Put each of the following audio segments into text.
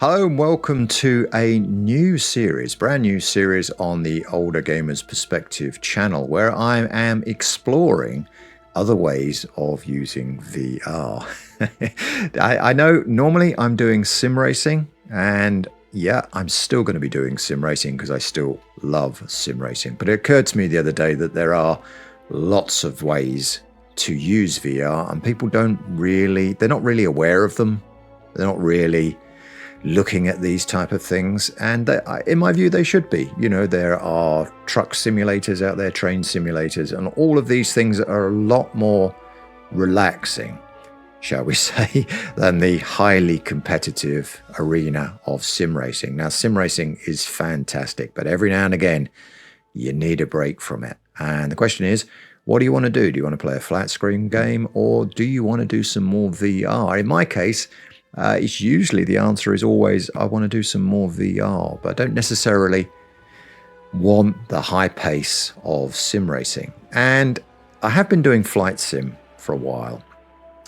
Hello and welcome to a new series, brand new series on the Older Gamers Perspective channel, where I am exploring other ways of using VR. I know normally I'm doing sim racing, and yeah, I'm still going to be doing sim racing because I still love sim racing. But it occurred to me the other day that there are lots of ways to use VR, and people they're not really aware of them. They're not really looking at these type of things, and in my view they should be. You know, there are truck simulators out there, train simulators, and all of these things are a lot more relaxing, shall we say, than the highly competitive arena of sim racing. Now, sim racing is fantastic, but every now and again you need a break from it, and the question is, what do you want to do? Do you want to play a flat screen game, or do you want to do some more VR? In my case, it's usually the answer is always I want to do some more VR, but I don't necessarily want the high pace of sim racing. And I have been doing flight sim for a while,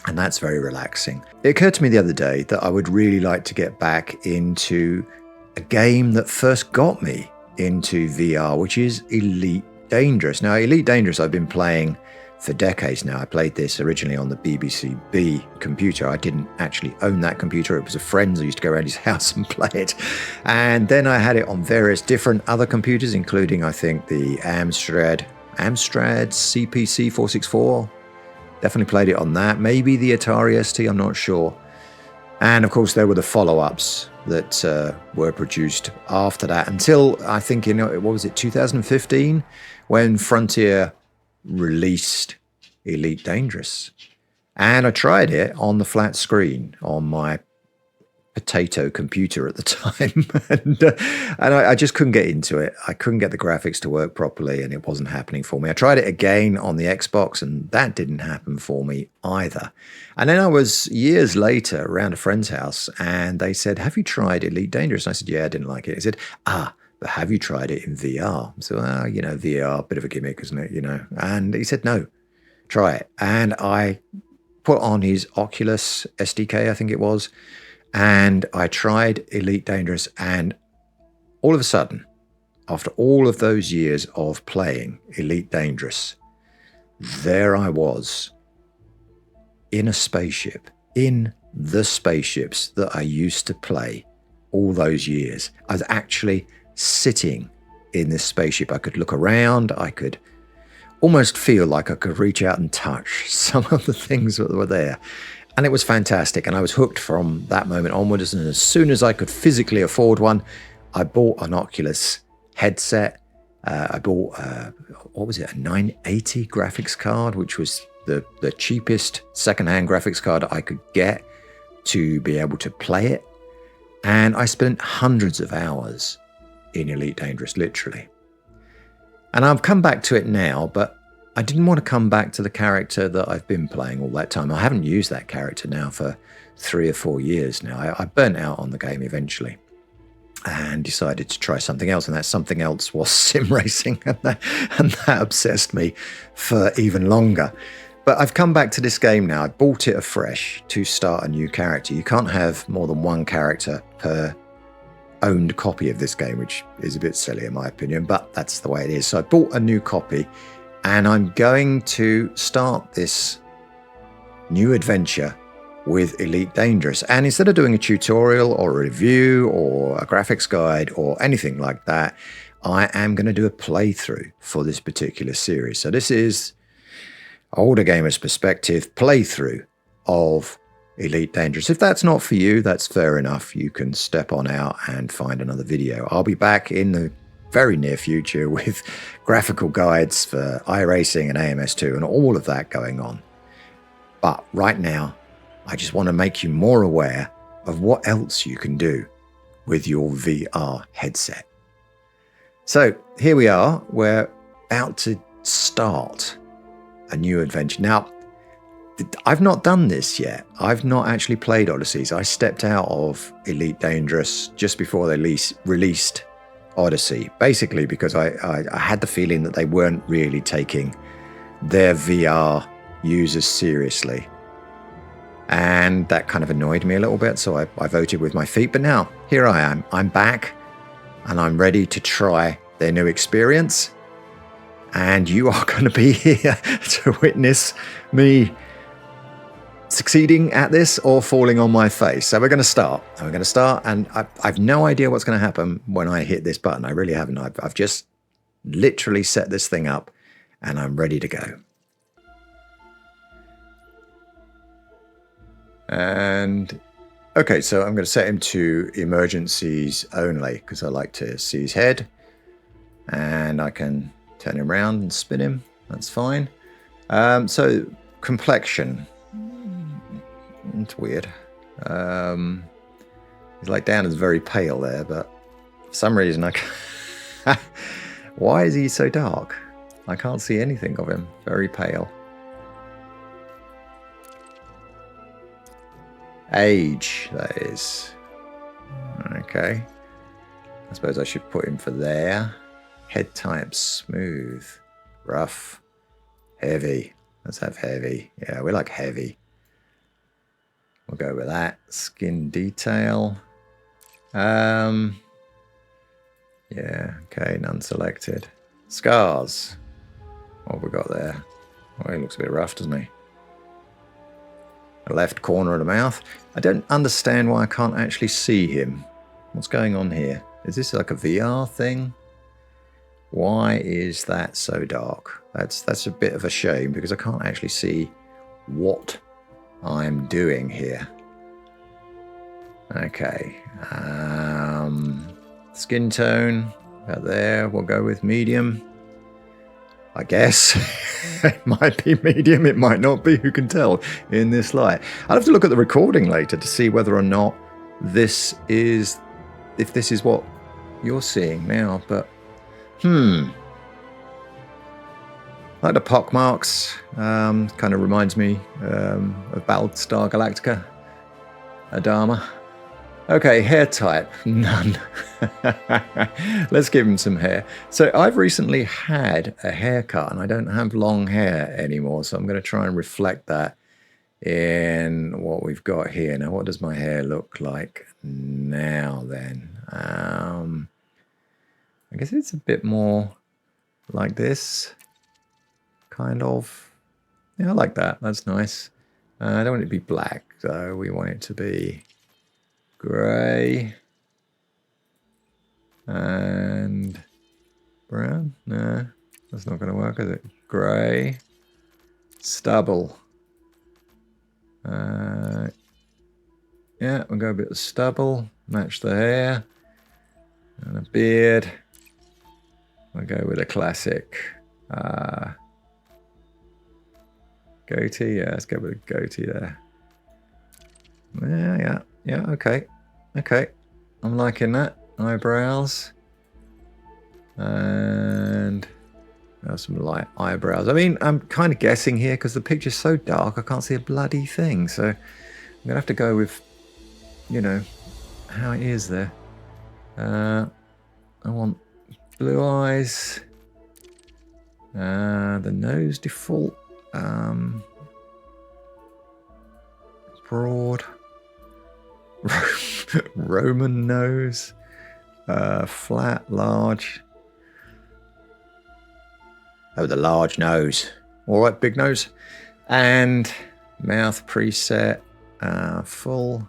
and that's very relaxing. It occurred to me the other day that I would really like to get back into a game that first got me into VR, which is Elite Dangerous. Now, Elite Dangerous I've been playing for decades now. I played this originally on the BBC B computer. I didn't actually own that computer. It was a friend's. I used to go around his house and play it. And then I had it on various different other computers, including, I think, the Amstrad CPC 464. Definitely played it on that. Maybe the Atari ST, I'm not sure. And of course, there were the follow-ups that were produced after that until, I think, what was it, 2015, when Frontier released Elite Dangerous, and I tried it on the flat screen on my potato computer at the time, and I just couldn't get into it. I couldn't get the graphics to work properly, and it wasn't happening for me. I tried it again on the Xbox, and that didn't happen for me either. And then I was years later around a friend's house, and they said, "Have you tried Elite Dangerous?" And I said, "Yeah, I didn't like it." He said, "But have you tried it in VR?" So, VR, bit of a gimmick, isn't it? And he said, "No, try it." And I put on his Oculus SDK, I think it was, and I tried Elite Dangerous. And all of a sudden, after all of those years of playing Elite Dangerous, there I was in a spaceship, in the spaceships that I used to play all those years. I was actually sitting in this spaceship. I could look around. I could almost feel like I could reach out and touch some of the things that were there. And it was fantastic. And I was hooked from that moment onwards. And as soon as I could physically afford one, I bought an Oculus headset. I bought, a 980 graphics card, which was the cheapest secondhand graphics card I could get to be able to play it. And I spent hundreds of hours in Elite Dangerous, literally. And I've come back to it now, but I didn't want to come back to the character that I've been playing all that time. I haven't used that character now for 3 or 4 years now. I burnt out on the game eventually and decided to try something else, and that something else was sim racing, and that obsessed me for even longer. But I've come back to this game now. I bought it afresh to start a new character. You can't have more than one character per owned copy of this game, which is a bit silly in my opinion, but that's the way it is. So I bought a new copy, and I'm going to start this new adventure with Elite Dangerous. And instead of doing a tutorial or a review or a graphics guide or anything like that, I am going to do a playthrough for this particular series. So this is Older Gamers Perspective playthrough of Elite Dangerous. If that's not for you, that's fair enough. You can step on out and find another video. I'll be back in the very near future with graphical guides for iRacing and AMS2 and all of that going on. But right now, I just want to make you more aware of what else you can do with your VR headset. So here we are. We're about to start a new adventure. Now, I've not done this yet. I've not actually played Odysseys. I stepped out of Elite Dangerous just before they released Odyssey, basically because I had the feeling that they weren't really taking their VR users seriously. And that kind of annoyed me a little bit, so I voted with my feet. But now, here I am. I'm back, and I'm ready to try their new experience. And you are going to be here to witness me succeeding at this or falling on my face. So we're going to start. We're going to start, and I've no idea what's going to happen when I hit this button. I really haven't. I've just literally set this thing up, and I'm ready to go. And okay, so I'm going to set him to emergencies only because I like to see his head, and I can turn him around and spin him. That's fine. So complexion. It's weird. He's like down as very pale there, but for some reason I can't. Why is he so dark? I can't see anything of him. Very pale. Age, that is. Okay. I suppose I should put him for there. Head type, smooth. Rough. Heavy. Let's have heavy. Yeah, we like heavy. We'll go with that. Skin detail. Yeah, okay, none selected. Scars. What have we got there? Oh, he looks a bit rough, doesn't he? The left corner of the mouth. I don't understand why I can't actually see him. What's going on here? Is this like a VR thing? Why is that so dark? That's a bit of a shame because I can't actually see what I'm doing here. Okay. Skin tone. About there. We'll go with medium. I guess. It might be medium, it might not be, who can tell in this light. I'll have to look at the recording later to see whether or not this is, if this is what you're seeing now, but I like the pock marks. Kind of reminds me of Battlestar Galactica. Adama. Okay, hair type, none. Let's give him some hair. So I've recently had a haircut and I don't have long hair anymore. So I'm going to try and reflect that in what we've got here. Now, what does my hair look like now then? I guess it's a bit more like this. Kind of. Yeah, I like that. That's nice. I don't want it to be black though. We want it to be grey and brown. No, that's not going to work, is it? Grey, stubble. Yeah, we'll go a bit of stubble, match the hair, and a beard. We'll go with a classic goatee. Yeah, let's go with a goatee there. Yeah, okay. I'm liking that. Eyebrows. And some light eyebrows. I mean, I'm kind of guessing here because the picture's so dark I can't see a bloody thing. So I'm going to have to go with, you know, how it is there. I want blue eyes. The nose default. Broad. Roman nose. Flat, large. Oh, the large nose. All right, big nose. And mouth preset. Full.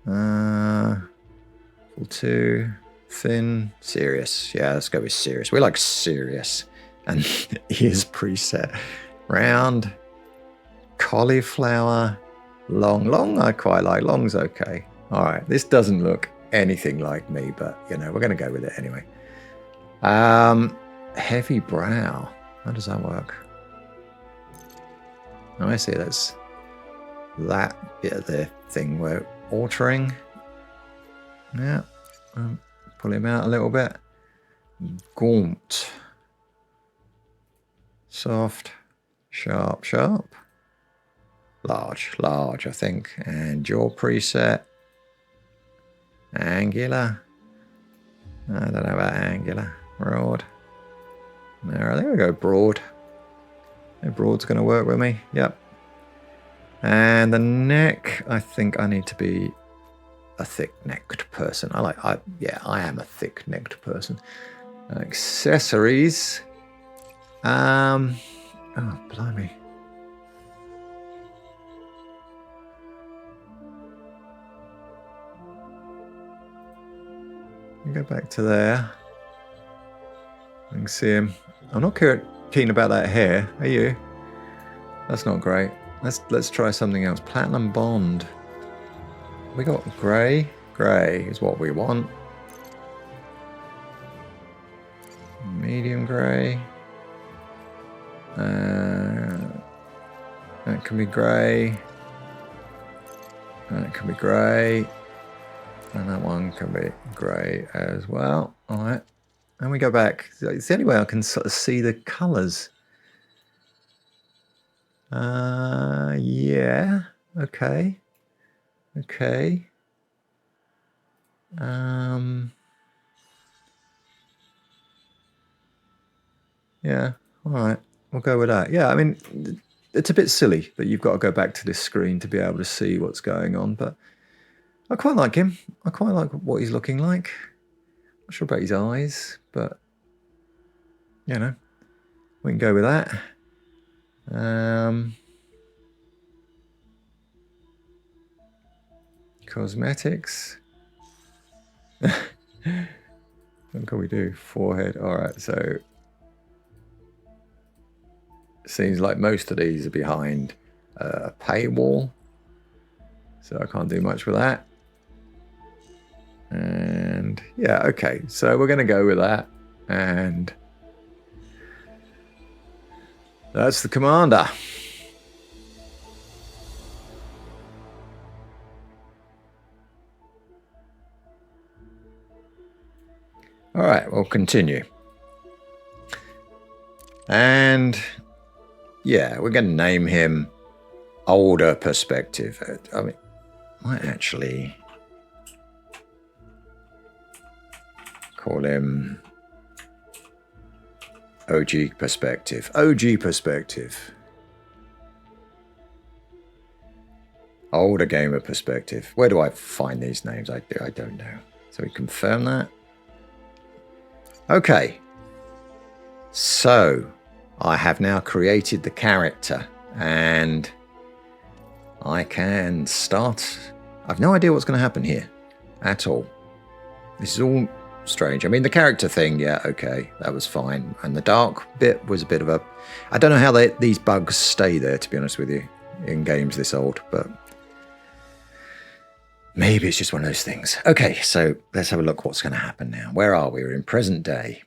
Full 2. Thin. Serious. Yeah, let's go with serious. We like serious. And ears preset. Round. Cauliflower. Long, I quite like. Long's okay. All right, this doesn't look anything like me, but, you know, we're going to go with it anyway. Heavy brow. How does that work? Oh, I see. That's that bit of the thing we're altering. Yeah. Pull him out a little bit. Gaunt. Soft. Sharp. Large, I think. And jaw preset. Angular. I don't know about angular. Broad. There, I think we'll go broad. Broad's going to work with me. Yep. And the neck, I think I need to be a thick-necked person. Yeah, I am a thick-necked person. Accessories. Oh, blimey. Go back to there. I can see him. I'm not keen about that hair. Are you? That's not great. Let's try something else. Platinum Bond. We got grey. Grey is what we want. Medium grey. That can be grey. That can be grey. And that one can be grey as well. All right. And we go back. It's the only way I can sort of see the colours. Yeah. Okay. Okay. Yeah. All right. We'll go with that. Yeah. I mean, it's a bit silly that you've got to go back to this screen to be able to see what's going on, but I quite like him. I quite like what he's looking like. Not sure about his eyes, but you know, we can go with that. Cosmetics. What can we do? Forehead. All right, so seems like most of these are behind a paywall, so I can't do much with that. And yeah, okay, so we're going to go with that, and that's the commander. All right, we'll continue. And yeah, we're going to name him Older Perspective. I mean, might actually call him OG Perspective. OG Perspective. Older Gamer Perspective. Where do I find these names? I don't know. So we confirm that. Okay. So I have now created the character and I can start. I've no idea what's going to happen here at all. This is all strange. I mean, the character thing, yeah, okay, that was fine. And the dark bit was a bit of a... I don't know how these bugs stay there, to be honest with you, in games this old, but maybe it's just one of those things. Okay, so let's have a look what's going to happen now. Where are we? We're in present day.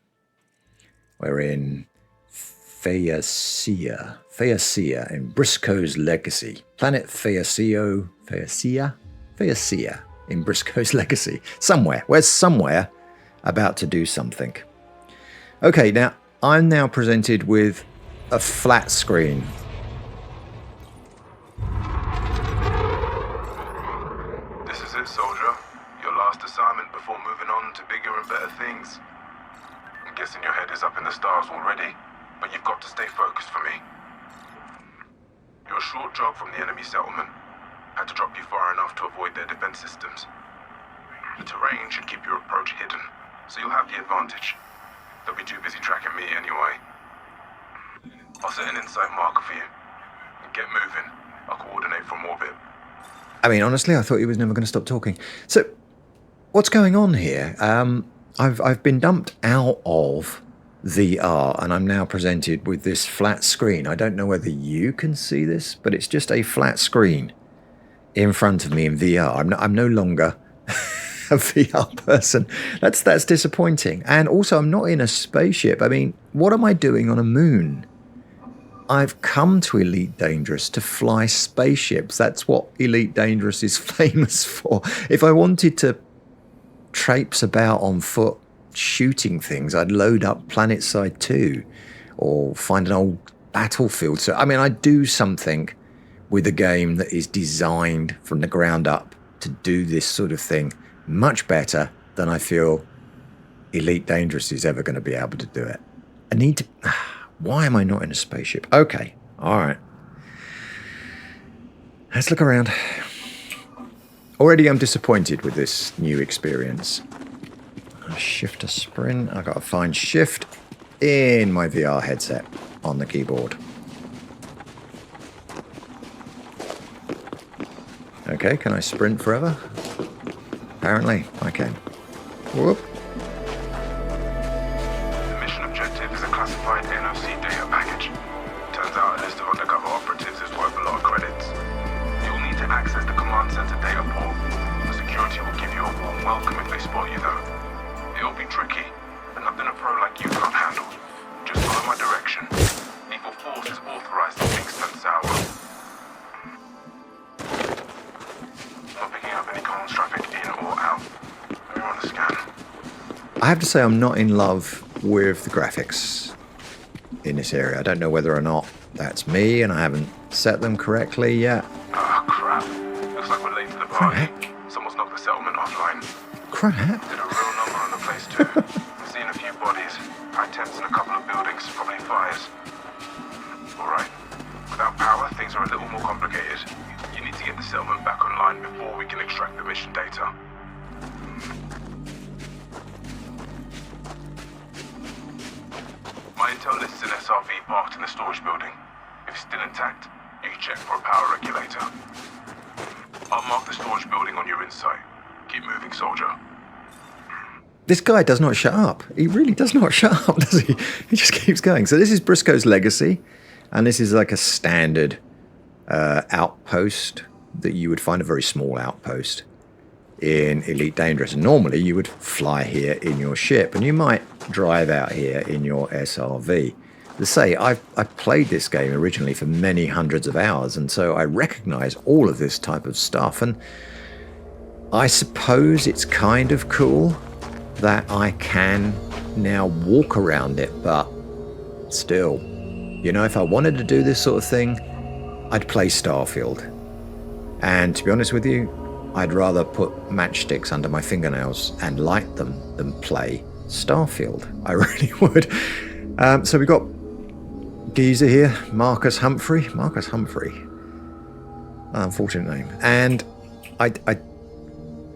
We're in Phaeacia in Briscoe's Legacy. Planet Phaeacia in Briscoe's Legacy. Somewhere. We're somewhere about to do something. Okay, now I'm now presented with a flat screen. This is it, soldier. Your last assignment before moving on to bigger and better things. I'm guessing your head is up in the stars already, but you've got to stay focused for me. Your short jog from the enemy settlement had to drop you far enough to avoid their defense systems. The terrain should keep your approach hidden, so you'll have the advantage. They'll be too busy tracking me anyway. I'll set an insight marker for you. Get moving. I'll coordinate from orbit. I mean, honestly, I thought he was never going to stop talking. So, what's going on here? I've been dumped out of VR, and I'm now presented with this flat screen. I don't know whether you can see this, but it's just a flat screen in front of me in VR. I'm no longer a VR person. That's disappointing. And also, I'm not in a spaceship. I mean, what am I doing on a moon? I've come to Elite Dangerous to fly spaceships. That's what Elite Dangerous is famous for. If I wanted to traipse about on foot shooting things, I'd load up PlanetSide 2 or find an old battlefield. So, I mean, I do something with a game that is designed from the ground up to do this sort of thing much better than I feel Elite Dangerous is ever going to be able to do it. I need to... Why am I not in a spaceship? Okay, all right. Let's look around. Already I'm disappointed with this new experience. Shift to sprint. I've got to find shift in my VR headset on the keyboard. Okay, can I sprint forever? Apparently, I can. Whoop. The mission objective is a classified NOC data package. Turns out a list of undercover operatives is worth a lot of credits. You'll need to access the command center data port. The security will give you a warm welcome if they spot you though. It'll be tricky, but nothing a pro like you can't handle. Just follow my direction. Lethal force is authorized to mix and sour. Not picking up any comms traffic in or out. We're on the scan. I have to say I'm not in love with the graphics in this area. I don't know whether or not that's me and I haven't set them correctly yet. Ah, crap. Looks like we're late to the party. Someone's knocked the settlement offline. Crap. Did a real number on the place too. I've seen a few bodies. High temps in a couple of buildings, probably fires. Alright. Without power, things are a little more complicated. You need to get the settlement back online before we can extract the mission data. My intel lists an SRV parked in the storage building. If it's still intact, you can check for a power regulator. I'll mark the storage building on your insight. Keep moving, soldier. This guy does not shut up. He really does not shut up, does he? He just keeps going. So this is Briscoe's Legacy, and this is like a standard outpost that you would find, a very small outpost in Elite Dangerous. And normally you would fly here in your ship, and you might drive out here in your SRV. To say, I played this game originally for many hundreds of hours, and so I recognize all of this type of stuff, and I suppose it's kind of cool that I can now walk around it, but still, you know, if I wanted to do this sort of thing, I'd play Starfield. And to be honest with you, I'd rather put matchsticks under my fingernails and light them than play Starfield. I really would. So we've got geezer here, Marcus Humphrey. Marcus Humphrey. Unfortunate name. And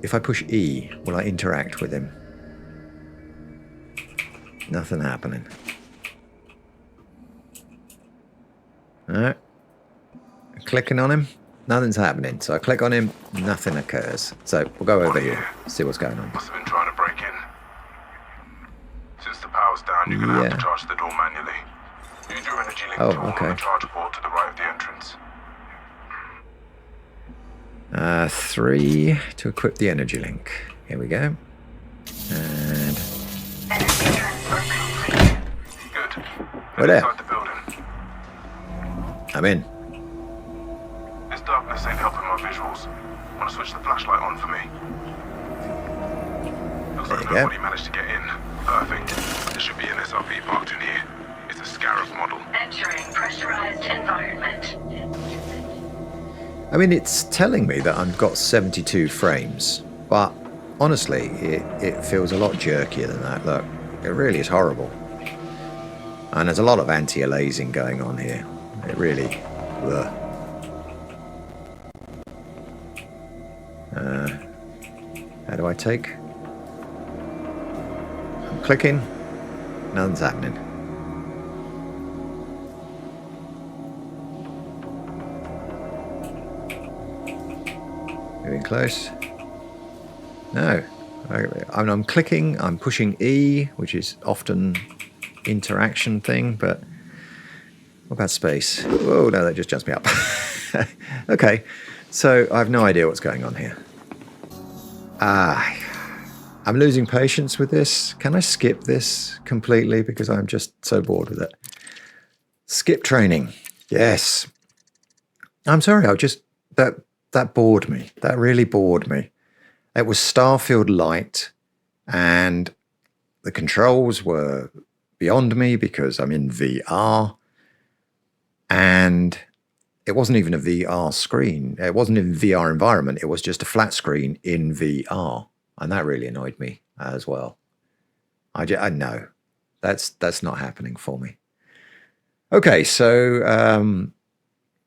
if I push E, will I interact with him? Nothing happening. Alright. Clicking on him, nothing's happening. So I click on him, nothing occurs. So we'll go over here, see what's going on. Must have been trying to break in. Since the power's down, you're gonna have to charge the door manually. Use your energy link tool on the charge port to the right of the entrance. 3 to equip the energy link. Here we go. And energy transfer complete. Good. We're there. Inside the building. I'm in. This darkness ain't helping my visuals. Wanna switch the flashlight on for me? Looks like nobody managed to get in. Perfect. There should be an SRV parked in here. It's a Scarab model. Entering pressurized environment. I mean, it's telling me that I've got 72 frames, but honestly, it feels a lot jerkier than that. Look, it really is horrible. And there's a lot of anti-aliasing going on here. It really... Ugh. How do I take? I'm clicking. Nothing's happening. Moving close. No. I'm clicking, I'm pushing E, which is often interaction thing, but what about space? Whoa, no, that just jumps me up. Okay, so I have no idea what's going on here. I'm losing patience with this. Can I skip this completely? Because I'm just so bored with it. Skip training. Yes. I'm sorry, that bored me. That really bored me. It was Starfield Light, and the controls were beyond me because I'm in VR, and it wasn't even a VR screen. It wasn't in a VR environment. It was just a flat screen in VR, and that really annoyed me as well. I know that's not happening for me. Okay, so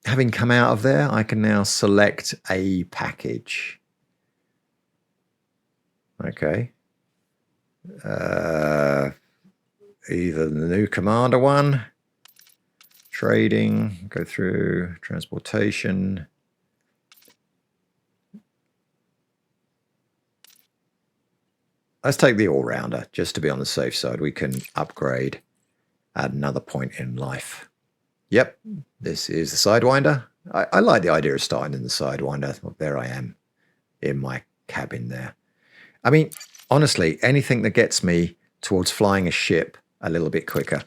having come out of there, I can now select a package. Okay. Either the new commander one, trading, go through transportation. Let's take the all-rounder, just to be on the safe side. We can upgrade at another point in life. Yep, this is the Sidewinder. I like the idea of starting in the Sidewinder. There I am in my cabin there. I mean, honestly, anything that gets me towards flying a ship a little bit quicker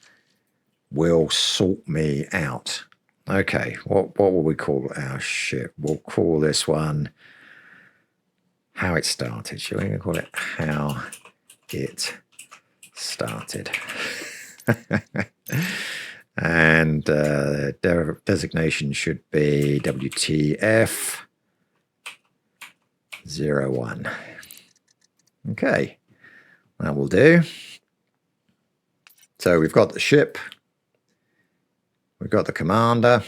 will sort me out. Okay, what will we call our ship? We'll call this one How It Started. Shall we call it How It Started? And designation should be WTF 01. Okay, that will do. So we've got the ship. We've got the commander.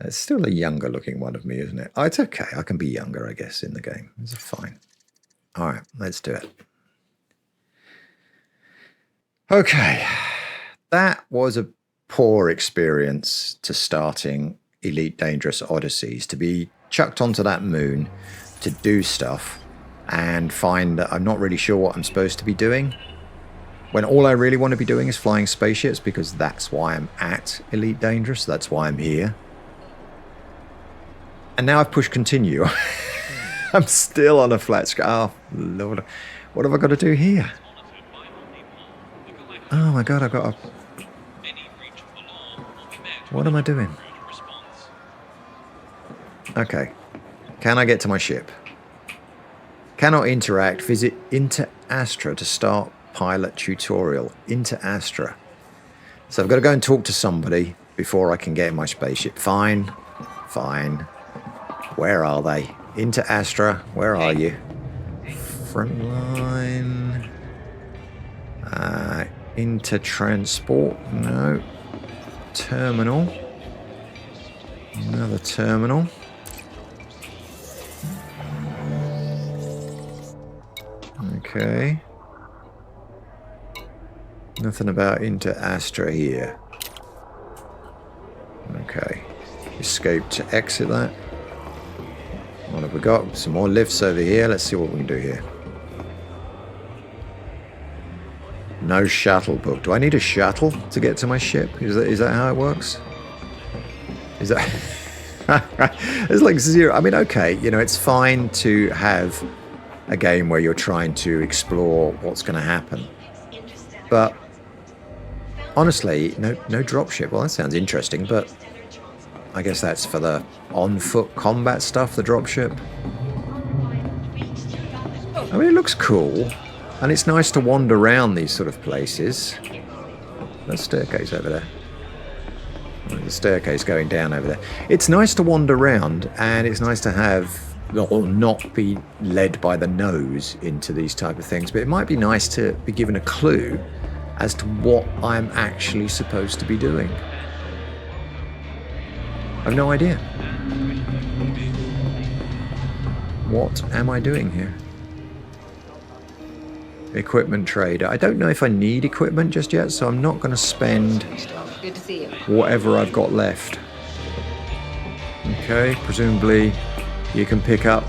It's still a younger looking one of me, isn't it? Oh, it's okay. I can be younger, I guess, in the game. It's fine. All right, let's do it. Okay. That was a poor experience to starting Elite Dangerous Odysseys, to be chucked onto that moon to do stuff and find that I'm not really sure what I'm supposed to be doing, when all I really want to be doing is flying spaceships, because that's why I'm at Elite Dangerous, that's why I'm here. And now I've pushed continue. I'm still on a flat screen. Oh, Lord. What have I got to do here? Oh my God, I've got a... What am I doing? Okay. Can I get to my ship? Cannot interact. Visit Inter Astra to start pilot tutorial. Inter Astra. So I've got to go and talk to somebody before I can get in my spaceship. Fine. Fine. Where are they? Inter Astra. Where are you? Frontline. Inter transport. No. Terminal. Another terminal. Okay. Nothing about Inter Astra here. Okay. Escape to exit that. What have we got? Some more lifts over here. Let's see what we can do here. No shuttle book. Do I need a shuttle to get to my ship? Is that how it works? Is that... It's like zero. I mean, okay, you know, it's fine to have a game where you're trying to explore what's going to happen. But honestly, no dropship. Well, that sounds interesting, but I guess that's for the on-foot combat stuff, the dropship. I mean, it looks cool. And it's nice to wander around these sort of places. There's a staircase over there. There's a staircase going down over there. It's nice to wander around, and it's nice to have, or not be led by the nose into these type of things, but it might be nice to be given a clue as to what I'm actually supposed to be doing. I've no idea. What am I doing here? Equipment trader. I don't know if I need equipment just yet, so I'm not going to spend whatever I've got left. Okay, presumably you can pick up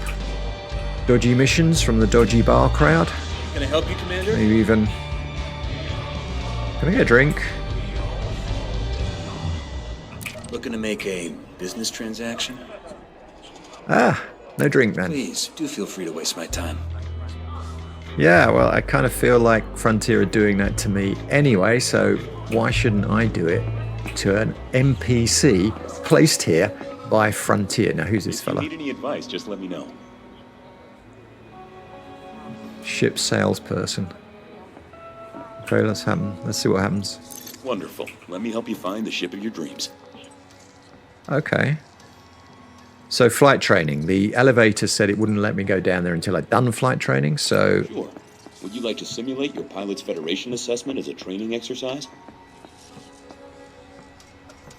dodgy missions from the dodgy bar crowd. Can I help you, Commander? Maybe even... Can I get a drink? Looking to make a business transaction? Ah, no drink then. Please, do feel free to waste my time. Yeah, well, I kind of feel like Frontier are doing that to me anyway, so why shouldn't I do it to an NPC placed here by Frontier? Now, who's this fella? If you need any advice, just let me know. Ship salesperson. Okay, let's see what happens. Wonderful. Let me help you find the ship of your dreams. Okay. So flight training. The elevator said it wouldn't let me go down there until I'd done flight training, so... Sure. Would you like to simulate your Pilots Federation assessment as a training exercise?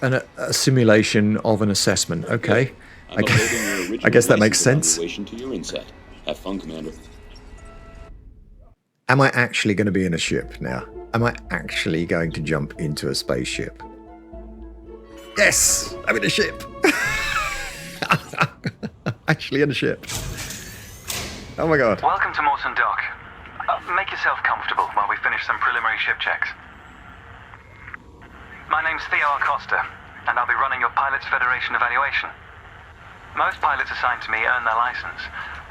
a simulation of an assessment. Okay. I'm uploading your original I guess that makes license sense. evaluation to your inset. Have fun, Commander. Am I actually going to be in a ship now? Am I actually going to jump into a spaceship? Yes! I'm in a ship! Actually in a ship. Oh my god. Welcome to Morton Dock. Make yourself comfortable while we finish some preliminary ship checks. My name's Theo Acosta, and I'll be running your Pilots Federation evaluation. Most pilots assigned to me earn their license,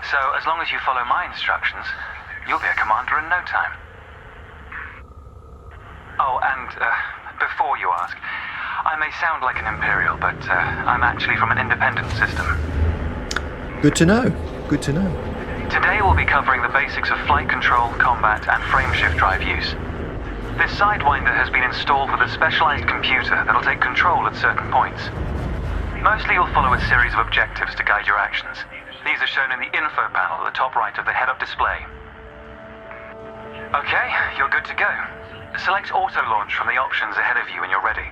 so as long as you follow my instructions, you'll be a commander in no time. Oh, and before you ask, I may sound like an Imperial, but I'm actually from an independent system. Good to know. Good to know. Today we'll be covering the basics of flight control, combat, and frameshift drive use. This Sidewinder has been installed with a specialized computer that'll take control at certain points. Mostly you'll follow a series of objectives to guide your actions. These are shown in the info panel at the top right of the head-up display. Okay, you're good to go. Select auto launch from the options ahead of you when you're ready.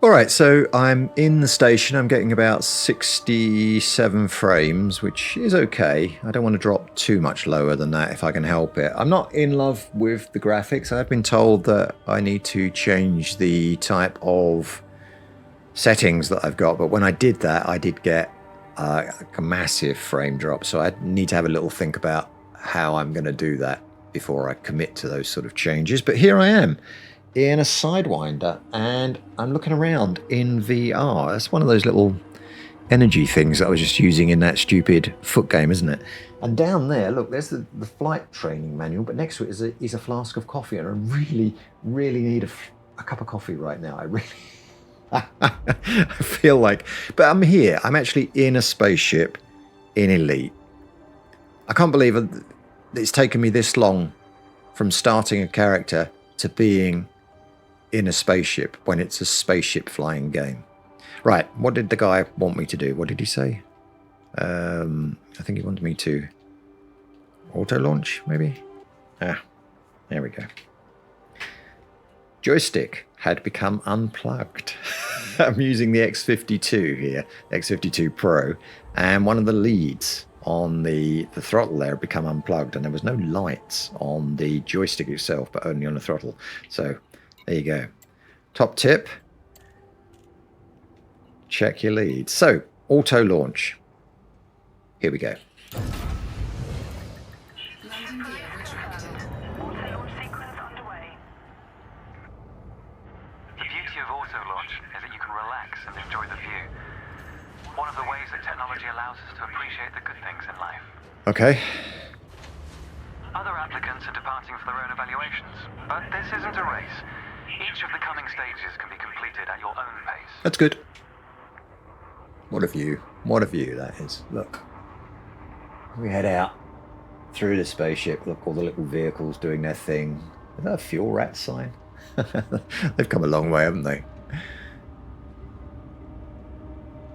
All right, so I'm in the station. I'm getting about 67 frames, which is okay. I don't want to drop too much lower than that if I can help it. I'm not in love with the graphics. I've been told that I need to change the type of settings that I've got, but when I did that, I did get a massive frame drop. So I need to have a little think about how I'm going to do that before I commit to those sort of changes. But here I am in a Sidewinder, and I'm looking around in VR. That's one of those little energy things that I was just using in that stupid foot game, isn't it? And down there, look, there's the flight training manual, but next to it is a flask of coffee, and I really, really need a cup of coffee right now. I really... I feel like... But I'm here. I'm actually in a spaceship in Elite. I can't believe it's taken me this long from starting a character to being in a spaceship when it's a spaceship flying game. Right, what did the guy want me to do? What did he say? I think he wanted me to auto launch, maybe? Ah, there we go. Joystick had become unplugged. I'm using the X52 here, X52 Pro, and one of the leads on the throttle there had become unplugged, and there was no lights on the joystick itself, but only on the throttle. So there you go. Top tip, check your leads. So, auto launch. Here we go. The beauty of auto launch is that you can relax and enjoy the view. One of the ways that technology allows us to appreciate the good things in life. Okay. Other applicants are departing for their own evaluations, but this isn't a race. Each of the coming stages can be completed at your own pace. That's good. What a view. What a view that is. Look. We head out through the spaceship. Look, all the little vehicles doing their thing. Is that a fuel rat sign? They've come a long way, haven't they?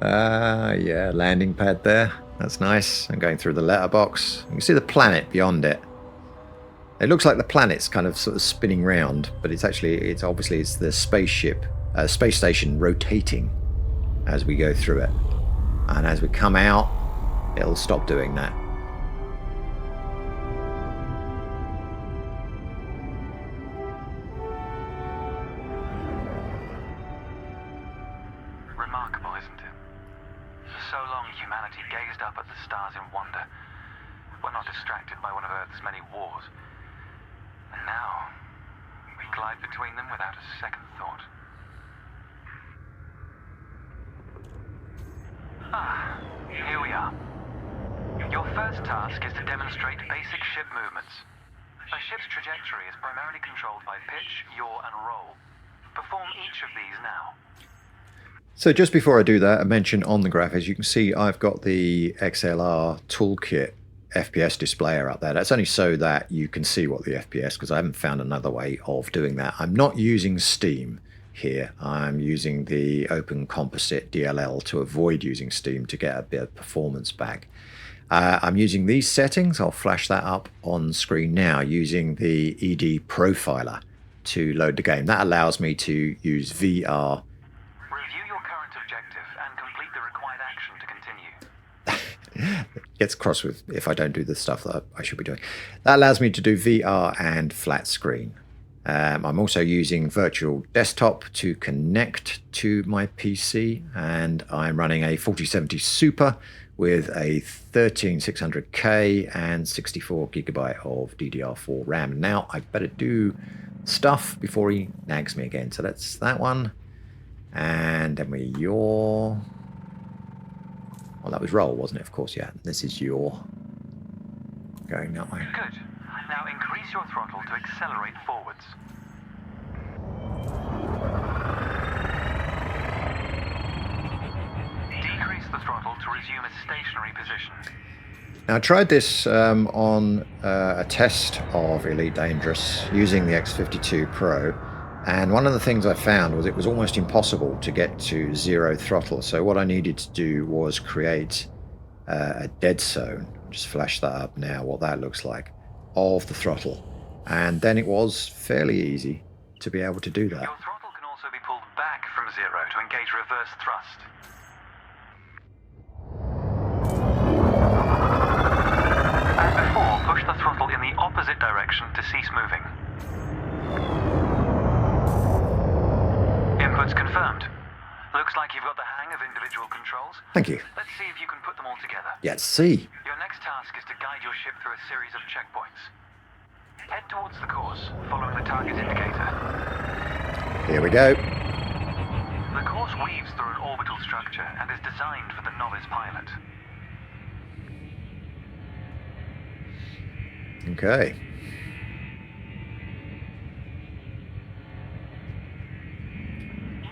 Yeah, landing pad there. That's nice. I'm going through the letterbox. You can see the planet beyond it. It looks like the planet's kind of sort of spinning round, but it's obviously the spaceship, space station rotating as we go through it. And as we come out, it'll stop doing that. Remarkable, isn't it? For so long, humanity gazed up at the stars in wonder. We're not distracted by one of Earth's many wars. And now, we glide between them without a second thought. Ah, here we are. Your first task is to demonstrate basic ship movements. A ship's trajectory is primarily controlled by pitch, yaw, and roll. Perform each of these now. So just before I do that, a mention on the graphics. You can see I've got the XLR toolkit FPS displayer up there. That's only so that you can see what the FPS, because I haven't found another way of doing that. I'm not using Steam here. I'm using the Open Composite DLL to avoid using Steam to get a bit of performance back. I'm using these settings. I'll flash that up on screen now using the ED Profiler to load the game. That allows me to use VR It gets cross with if I don't do the stuff that I should be doing. That allows me to do VR and flat screen. I'm also using virtual desktop to connect to my PC, and I'm running a 4070 Super with a 13600K and 64 gigabyte of DDR4 RAM. Now I better do stuff before he nags me again. So that's that one, and then we yaw. Well, that was roll, wasn't it? Of course, yeah. This is yaw. Going that way. Good. Now increase your throttle to accelerate forwards. Decrease the throttle to resume a stationary position. Now, I tried this on a test of Elite Dangerous using the X52 Pro, and one of the things I found was it was almost impossible to get to zero throttle. So what I needed to do was create a dead zone. Just flash that up now, what that looks like, of the throttle. And then it was fairly easy to be able to do that. Your throttle can also be pulled back from zero to engage reverse thrust. As before, push the throttle in the opposite direction to cease moving. Inputs confirmed. Looks like you've got the hang of individual controls. Thank you. Let's see if you can put them all together. Let's see. Your next task is to guide your ship through a series of checkpoints. Head towards the course, following the target indicator. Here we go. The course weaves through an orbital structure and is designed for the novice pilot. Okay.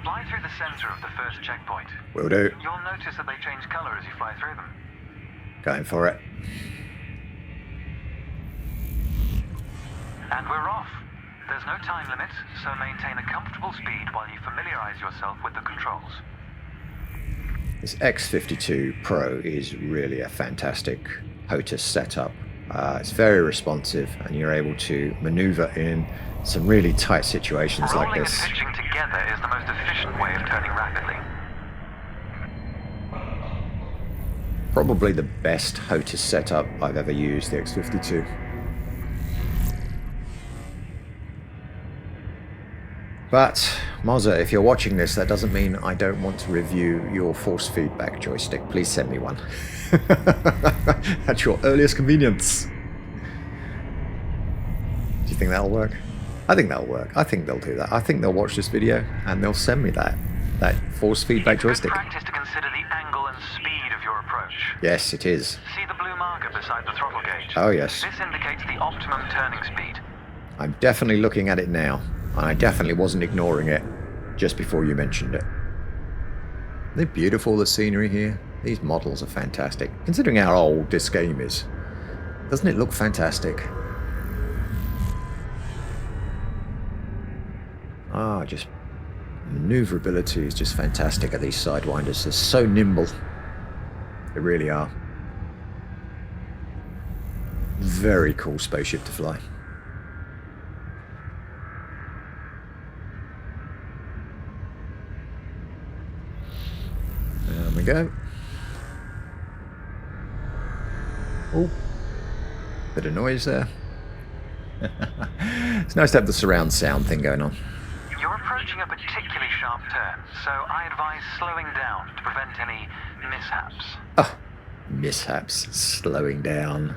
Fly through the center of the first checkpoint. Will do. You'll notice that they change color as you fly through them. Going for it. And we're off. There's no time limit, so maintain a comfortable speed while you familiarize yourself with the controls. This X52 Pro is really a fantastic HOTAS setup. It's very responsive, and you're able to maneuver in some really tight situations like Rolling this. and pitching together is the most efficient way of turning rapidly. Probably the best HOTAS setup I've ever used, the X52. But, Mozza, if you're watching this, that doesn't mean I don't want to review your force feedback joystick. Please send me one. At your earliest convenience. Do you think that'll work? I think that'll work. I think they'll do that. I think they'll watch this video and they'll send me that force feedback joystick. Good practice to consider the angle and speed of your approach. Yes, it is. See the blue marker beside the throttle gauge? Oh, yes. This indicates the optimum turning speed. I'm definitely looking at it now, and I definitely wasn't ignoring it just before you mentioned it. Isn't it beautiful, the scenery here? These models are fantastic. Considering how old this game is, doesn't it look fantastic? Just maneuverability is just fantastic at these Sidewinders. They're so nimble. They really are. Very cool spaceship to fly. There we go. Oh, bit of noise there. It's nice to have the surround sound thing going on. You're approaching a particularly sharp turn, so I advise slowing down to prevent any mishaps. Oh, mishaps. Slowing down.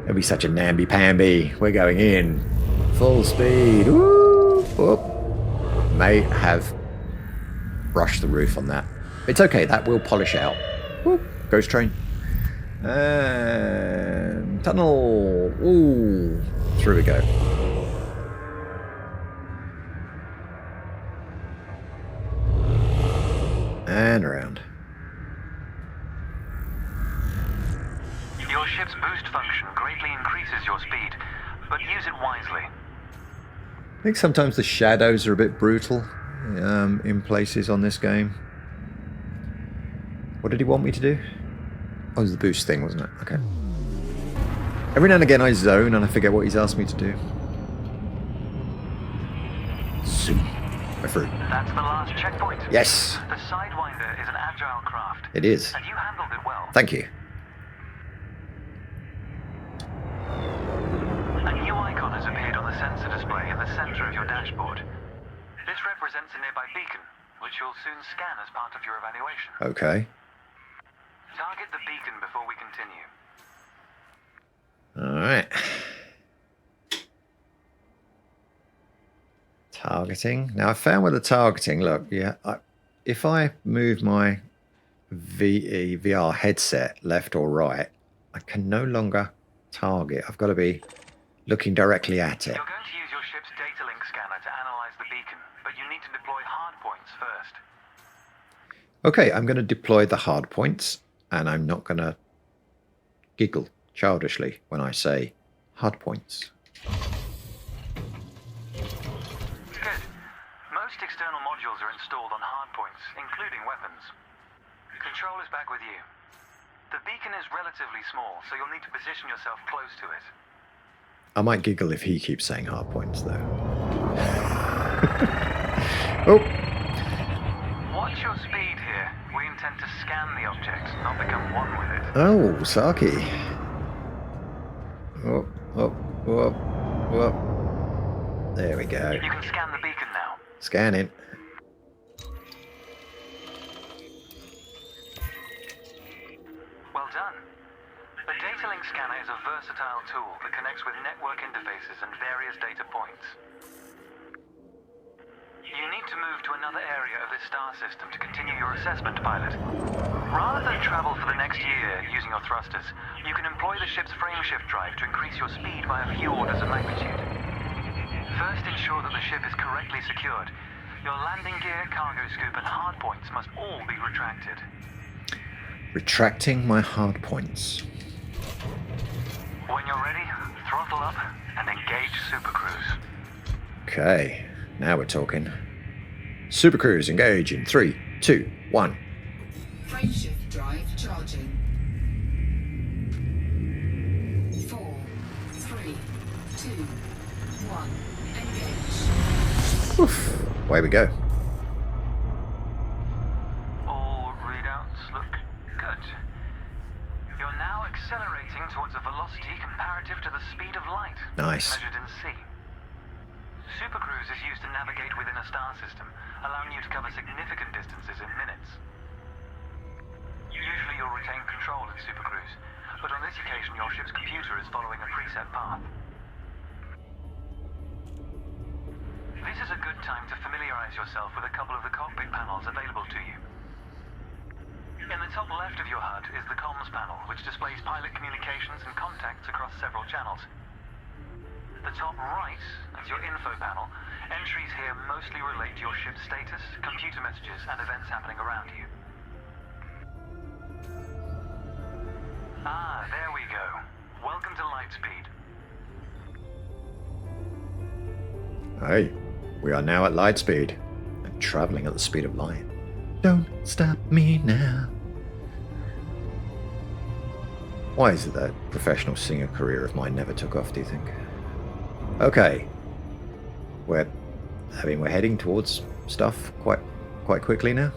It'll be such a namby-pamby. We're going in. Full speed. Woo! Whoop. May have brushed the roof on that. It's okay, that will polish out. Whoop. Ghost train. And tunnel. Ooh. Through we go. And around. Your ship's boost function greatly increases your speed, but use it wisely. I think sometimes the shadows are a bit brutal in places on this game. What did he want me to do? Oh, it was the boost thing, wasn't it? Okay. Every now and again I zone and I forget what he's asked me to do. Zoom. We're through. That's the last checkpoint. Yes. The Sidewinder is an agile craft. It is. And you handled it well. Thank you. center of your dashboard. This represents a nearby beacon, which you'll soon scan as part of your evaluation. Okay. Target the beacon before we continue. All right. Targeting. Now I found with the targeting, look, yeah, if I move my VR headset left or right, I can no longer target. I've got to be looking directly at it. You're going to use your ship's data link scanner to analyze the beacon, but you need to deploy hard points first. Okay, I'm going to deploy the hard points, and I'm not going to giggle childishly when I say hard points. Good. Most external modules are installed on hardpoints, including weapons. Control is back with you. The beacon is relatively small, so you'll need to position yourself close to it. I might giggle if he keeps saying hard points, though. Oh! Watch your speed here. We intend to scan the object, not become one with it. Oh, Saki. Whoop, whoop, whoop, whoop. There we go. You can scan the beacon now. Scanning. Well done. The data link scanner is a versatile tool that connects with network interfaces and various data points. You need to move to another area of this star system to continue your assessment, pilot. Rather than travel for the next year using your thrusters, you can employ the ship's frameshift drive to increase your speed by a few orders of magnitude. First, ensure that the ship is correctly secured. Your landing gear, cargo scoop, and hardpoints must all be retracted. Retracting my hard points. When you're ready, throttle up and engage Super Cruise. Okay, now we're talking. Super Cruise, engage in 3, 2, 1. Frameshift drive charging. 4, 3, 2, 1. Engage. Oof, away we go. All readouts look good. You're now accelerating towards a velocity comparative to the speed of light. Nice. Measured in C. Supercruise is used to navigate within a star system, allowing you to cover significant distances in minutes. Usually you'll retain control in Supercruise, but on this occasion your ship's computer is following a preset path. This is a good time to familiarize yourself with a couple of the cockpit panels available to you. In the top left of your HUD is the comms panel, which displays pilot communications and contacts across several channels. The top right is your info panel. Entries here mostly relate to your ship's status, computer messages, and events happening around you. Ah, there we go. Welcome to Lightspeed. Hey, we are now at light speed. I'm traveling at the speed of light. Don't stop me now. Why is it that professional singer career of mine never took off, do you think? Okay. We're heading towards stuff quite quickly now.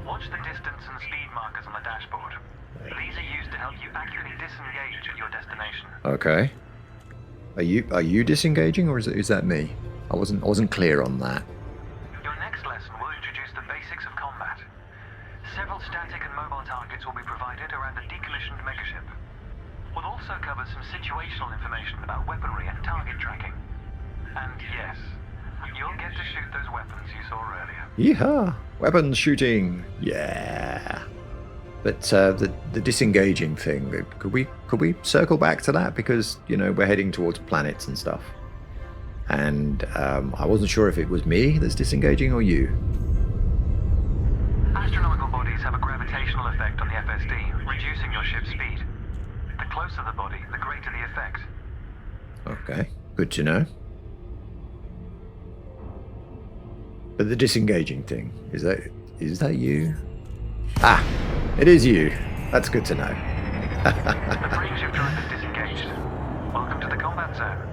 Watch the distance and speed markers on the dashboard. These are used to help you accurately disengage at your destination. Okay. Are you disengaging, or is that me? I wasn't clear on that. Your next lesson will introduce the basics of combat. Several static and mobile targets will be provided around a decommissioned megaship. We'll also cover some situational information about weaponry and target tracking. And yes, you'll get to shoot those weapons you saw earlier. Yeehaw! Weapons shooting! Yeah! But the disengaging thing, could we circle back to that? Because, we're heading towards planets and stuff. And I wasn't sure if it was me that's disengaging or you. Astronomical bodies have a gravitational effect on the FSD, reducing your ship's speed. The closer the body, the greater the effect. Okay, good to know. But the disengaging thing, is that you? Ah, it is you. That's good to know. The frameshift drive is disengaged. Welcome to the combat zone.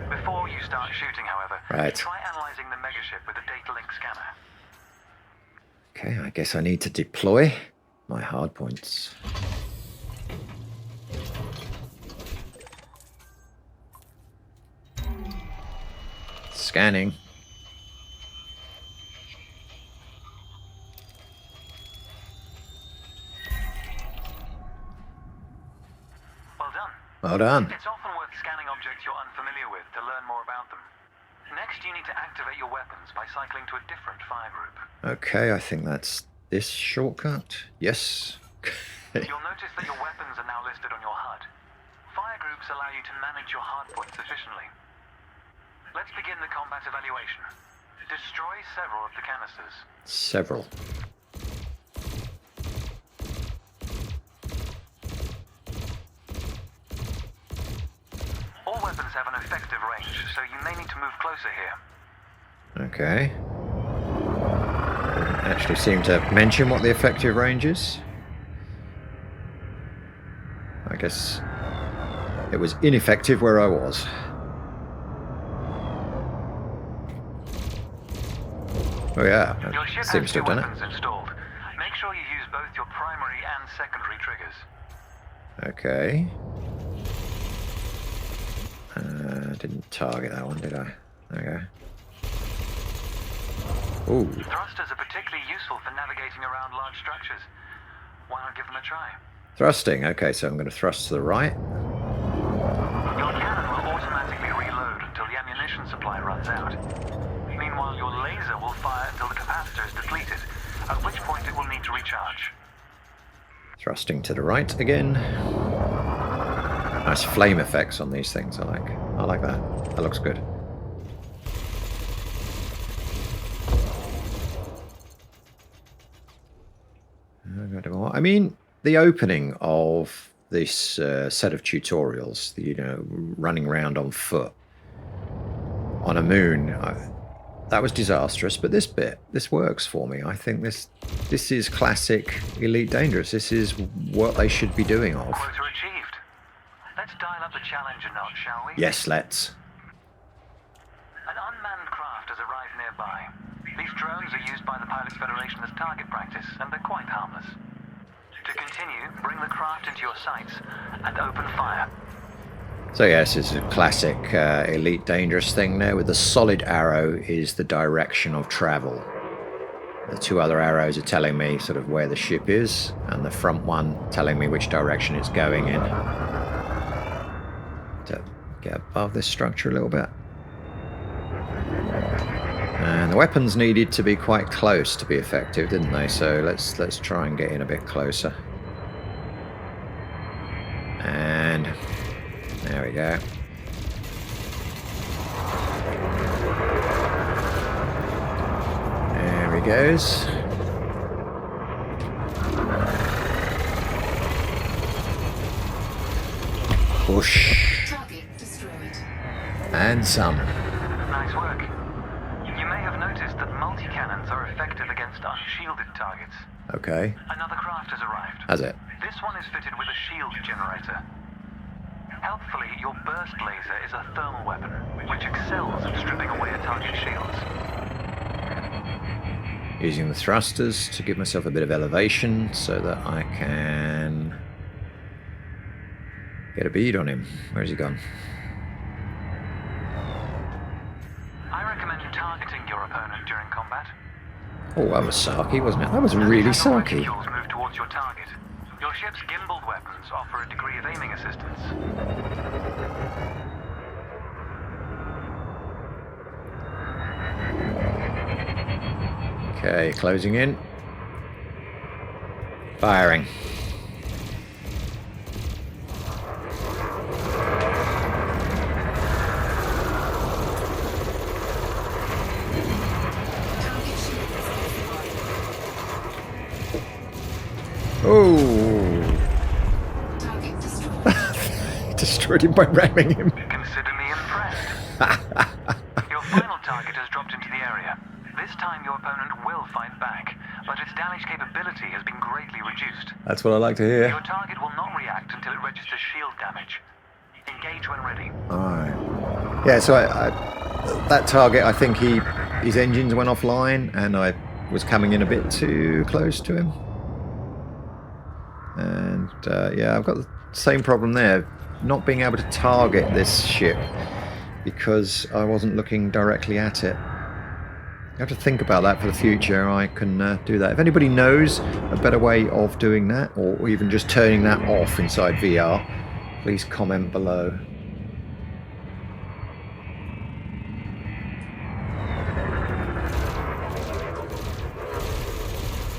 Before you start shooting, however, Right. try analyzing the megaship with a data link scanner. Okay, I guess I need to deploy my hard points. Scanning. Well done. Well done. It's often worth scanning objects you're unfamiliar with to learn more about them. Next, you need to activate your weapons by cycling to a different fire group. Okay, I think that's this shortcut. Yes. You'll notice that your weapons are now listed on your HUD. Fire groups allow you to manage your hard points efficiently. Let's begin the combat evaluation. Destroy several of the canisters. Several. All weapons have an effective range, so you may need to move closer here. Okay. Didn't actually seem to mention what the effective range is. I guess it was ineffective where I was. Oh yeah, Your that ship seems has to two have done it. weapons installed. Make sure you use both your primary and secondary triggers. Okay. Didn't target that one, did I? Okay. Ooh. Thrusters are particularly useful for navigating around large structures. Why not give them a try? Thrusting. Okay, so I'm going to thrust to the right. Your cannon will automatically reload until the ammunition supply runs out. Meanwhile, your laser will fire until the capacitor is depleted, at which point it will need to recharge. Thrusting to the right again. Nice flame effects on these things. I like that. That looks good. I mean, the opening of this set of tutorials, running around on foot on a moon, that was disastrous. But this works for me. I think this is classic Elite Dangerous. This is what they should be doing of. Quota achieved. Let's dial up the challenge a notch, shall we? Yes, let's. An unmanned craft has arrived nearby. These drones are used by the Pilots Federation as target practice, and they're quite harmless. To continue, bring the craft into your sights and open fire. So yes, it's a classic Elite Dangerous thing there, with the solid arrow is the direction of travel. The two other arrows are telling me sort of where the ship is, and the front one telling me which direction it's going in. To get above this structure a little bit. And the weapons needed to be quite close to be effective, didn't they? So let's try and get in a bit closer. And there we go. There he goes. Push. Target destroyed. And some. Nice work. You may have noticed that multi-cannons are effective against unshielded targets. Okay. Another craft has arrived. Has it? This one is fitted with a shield generator. Helpfully, your burst laser is a thermal weapon, which excels at stripping away a target's shields. Using the thrusters to give myself a bit of elevation so that I can get a bead on him. Where's he gone? I recommend targeting your opponent during combat. Oh, that was sarky, wasn't it? That was really Several sarky. reticles move towards your target. Your ship's gimbaled weapons offer a degree of aiming assistance. Okay, closing in. Firing. Oh! Target destroyed. Destroyed him by ramming him. Consider me impressed. Your final target has dropped into the area. This time your opponent will fight back, but its damage capability has been greatly reduced. That's what I like to hear. Your target will not react until it registers shield damage. Engage when ready. Alright. Yeah, so I that target, I think his engines went offline, and I was coming in a bit too close to him. And yeah, I've got the same problem there, not being able to target this ship because I wasn't looking directly at it. You have to think about that for the future. I can do that. If anybody knows a better way of doing that, or even just turning that off inside VR, please comment below.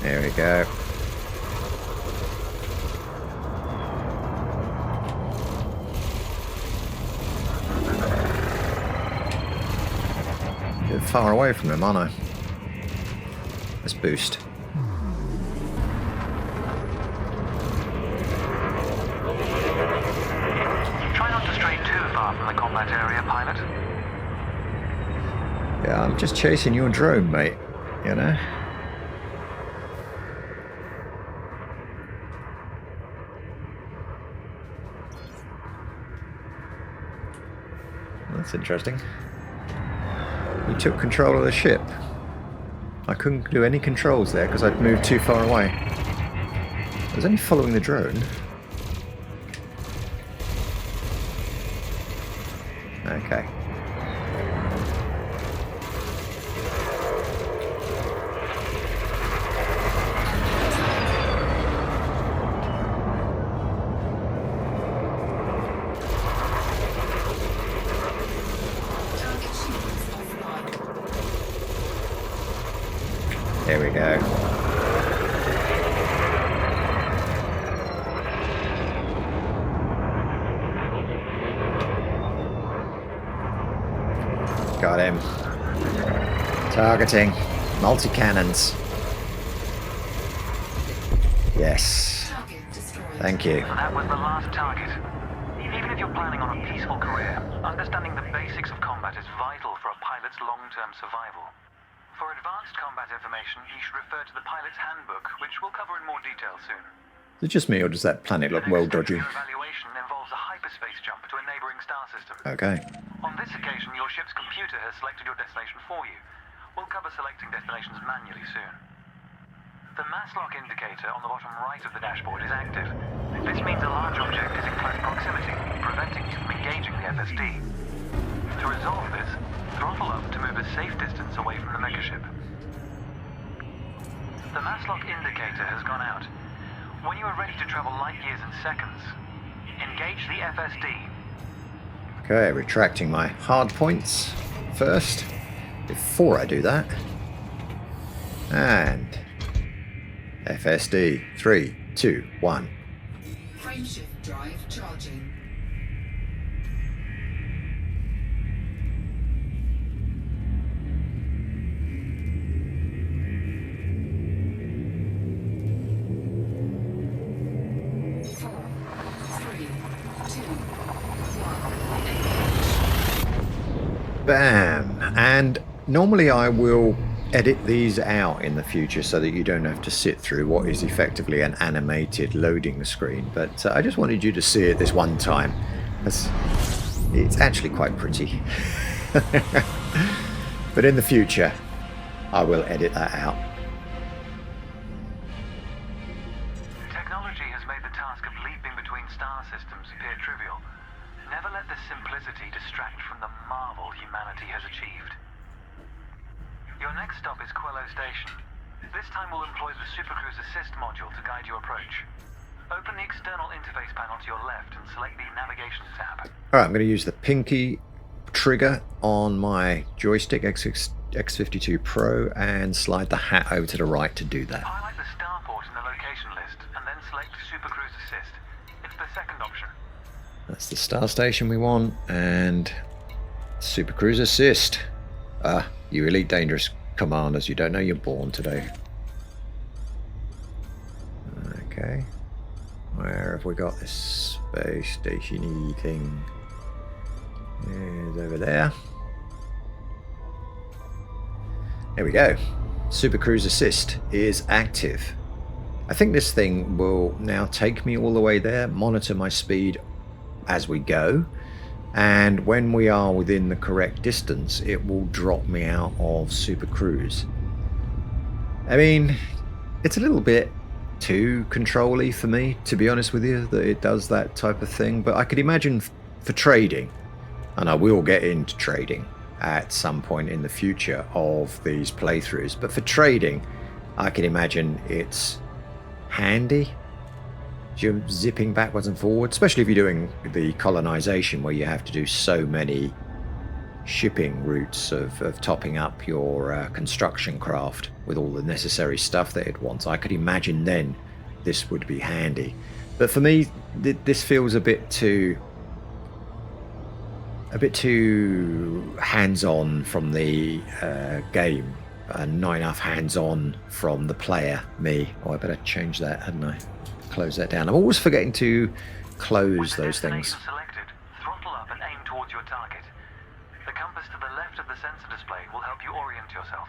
There we go. A bit far away from them, aren't I? Let's boost. Try not to stray too far from the combat area, pilot. Yeah, I'm just chasing your drone, mate. You know? That's interesting. You took control of the ship. I couldn't do any controls there because I'd moved too far away. I was only following the drone. Okay. Target shields offline. There we go. Got him. Targeting. Multi-cannons. Yes. Target destroyed. Thank you. That was the last target. Even if you're planning on a peaceful career, understanding the basics of combat is vital for a pilot's long-term survival. For advanced combat information, you should refer to the pilot's handbook, which we'll cover in more detail soon. Is it just me, or does that planet look The well next step dodgy? of your evaluation involves a hyperspace jump to a neighboring star system. Okay. On this occasion, your ship's computer has selected your destination for you. We'll cover selecting destinations manually soon. The mass lock indicator on the bottom right of the dashboard is active. This means a large object is in close proximity, preventing you from engaging the FSD. To resolve this, throttle up to move a safe distance away from the megaship. The mass lock indicator has gone out. When you are ready to travel light years in seconds, engage the FSD. Okay, retracting my hard points first, before I do that. And FSD, 3, 2, 1. Frameshift drive charging. Four, three, two, one. Engage. Bam! And normally I will edit these out in the future so that you don't have to sit through what is effectively an animated loading screen, but I just wanted you to see it this one time. It's actually quite pretty. But in the future I will edit that out. Technology has made the task of leaping between star systems appear trivial. Never let this simplicity distract from the marvel humanity has achieved. Your next stop is Quello Station. This time we'll employ the Supercruise Assist module to guide your approach. Open the external interface panel to your left and select the navigation tab. Alright, I'm going to use the pinky trigger on my joystick X52 Pro and slide the hat over to the right to do that. Highlight the starport in the location list and then select Supercruise Assist. It's the second option. That's the star station we want, and Supercruise Assist. You Elite Dangerous commanders, you don't know you're born today. Okay. Where have we got this space station-y thing? It's over there. There we go. Supercruise Assist is active. I think this thing will now take me all the way there, monitor my speed as we go, and when we are within the correct distance it will drop me out of Super Cruise. I mean, it's a little bit too control-y for me, to be honest with you, that it does that type of thing, but I could imagine for trading And I will get into trading at some point in the future of these playthroughs. But for trading, I can imagine it's handy. You're zipping backwards and forwards, especially if you're doing the colonization where you have to do so many shipping routes of topping up your construction craft with all the necessary stuff that it wants. I could imagine then this would be handy. But for me, this feels a bit too hands-on from the game, and not enough hands-on from the player, me. Oh, I better change that, hadn't I? Close that down. I'm always forgetting to close those things. Selected, throttle up and aim towards your target. The compass to the left of the sensor display will help you orient yourself.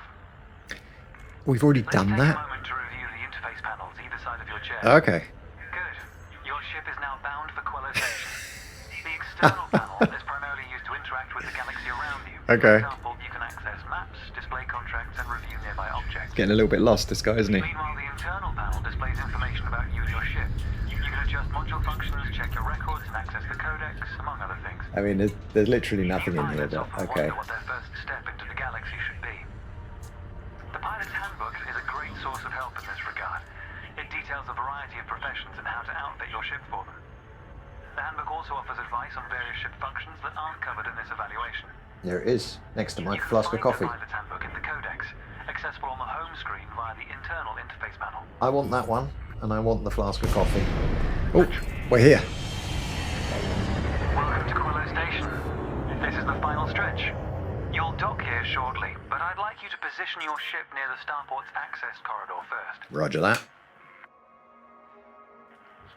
We've already done Take that. a moment to review the interface panels either side of your chair. Okay. Good. Your ship is now bound for Quello Station. The external panel is primarily used to interact with the galaxy around you. Okay. For example, you can access maps, display contracts, and review nearby objects. Getting a little bit lost, this guy, isn't he? Meanwhile, the internal panel displays information about you and your ship. You can adjust module functions, check your records, and access the codex, among other things. I mean, there's literally nothing in here, Pilots but often okay. wonder what their first step into the galaxy should be. The pilot's handbook is a great source of help in this regard. It details a variety of professions and how to outfit your ship for them. The handbook also offers advice on various ship functions that aren't covered in this evaluation. There it is, next to my You can flask of find coffee. the pilot's handbook in the codex, accessible on the home screen via the internal interface panel. I want that one, and I want the flask of coffee. Oh, we're here. Welcome to Quello Station. This is the final stretch. You'll dock here shortly, but I'd like you to position your ship near the starport's access corridor first. Roger that.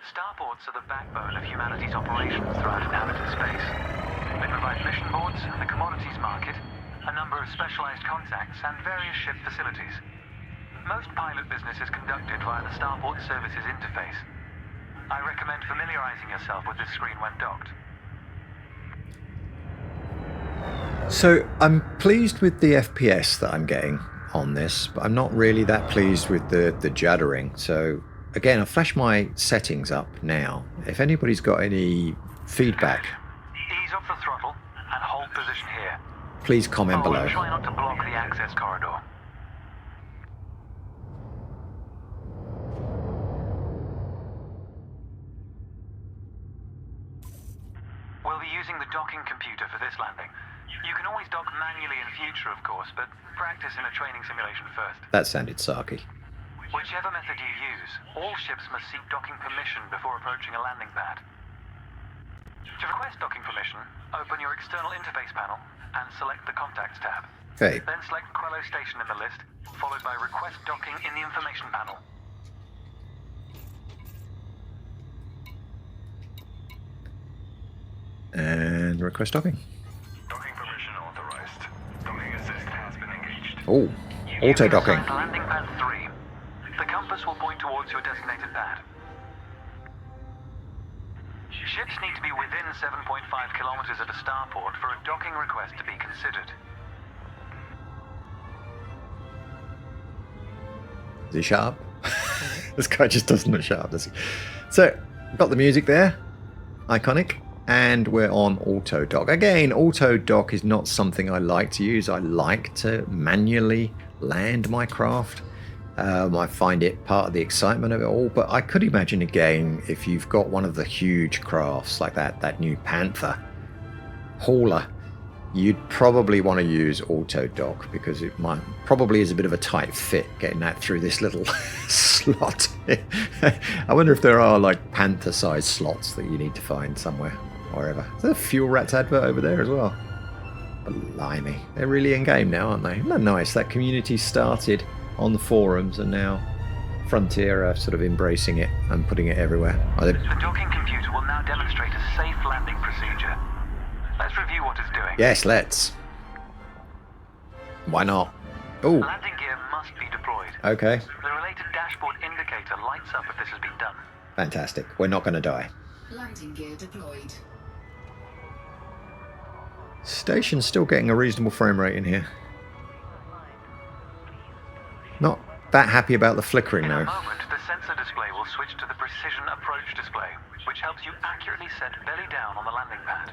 Starports are the backbone of humanity's operations throughout inhabited space. They provide mission boards, the commodities market, a number of specialized contacts, and various ship facilities. Most pilot business is conducted via the Starport Services interface. I recommend familiarizing yourself with this screen when docked. So I'm pleased with the FPS that I'm getting on this, but I'm not really that pleased with the juddering. So again, I'll flash my settings up now. If anybody's got any feedback, Ease off the throttle and hold position here. please comment below. Try not to block the access corridor. We'll be using the docking computer for this landing. You can always dock manually in future, of course, but practice in a training simulation first. That sounded sarky. Whichever method you use, all ships must seek docking permission before approaching a landing pad. To request docking permission, open your external interface panel and select the Contacts tab. Okay. Then select Quello Station in the list, followed by Request Docking in the information panel. And request docking. Docking permission authorized. Docking assist has been engaged. Oh, auto docking. Select landing pad 3. The compass will point towards your designated pad. Ships need to be within 7.5 kilometers of a starport for a docking request to be considered. Is he sharp? This guy just doesn't look sharp, does he? So, got the music there. Iconic. And we're on auto dock. Again, auto dock is not something I like to use. I like to manually land my craft. I find it part of the excitement of it all. But I could imagine again, if you've got one of the huge crafts like that new Panther hauler, you'd probably want to use auto dock because it probably is a bit of a tight fit getting that through this little slot. I wonder if there are like Panther sized slots that you need to find somewhere, wherever. Is there a Fuel Rats advert over there as well? Blimey, they're really in game now, aren't they? Isn't that nice? That community started on the forums and now Frontier are sort of embracing it and putting it everywhere. The docking computer will now demonstrate a safe landing procedure. Let's review what it's doing. Yes, let's. Why not? Oh, Landing gear must be deployed. okay. The related dashboard indicator lights up if this has been done. Fantastic. We're not going to die. Landing gear deployed. Station's still getting a reasonable frame rate in here. Not that happy about the flickering In a though. moment, the sensor display will switch to the precision approach display, which helps you accurately set belly down on the landing pad.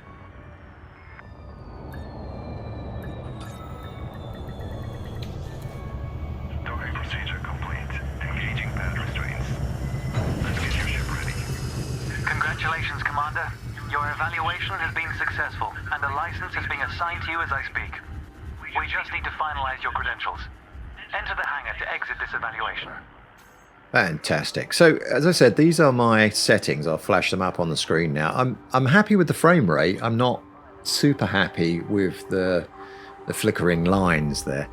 evaluation has been successful, and a license is being assigned to you as I speak. We just need to finalize your credentials. Enter the hangar to exit this evaluation. Fantastic. So, as I said, these are my settings. I'll flash them up on the screen now. I'm happy with the frame rate. I'm not super happy with the flickering lines there.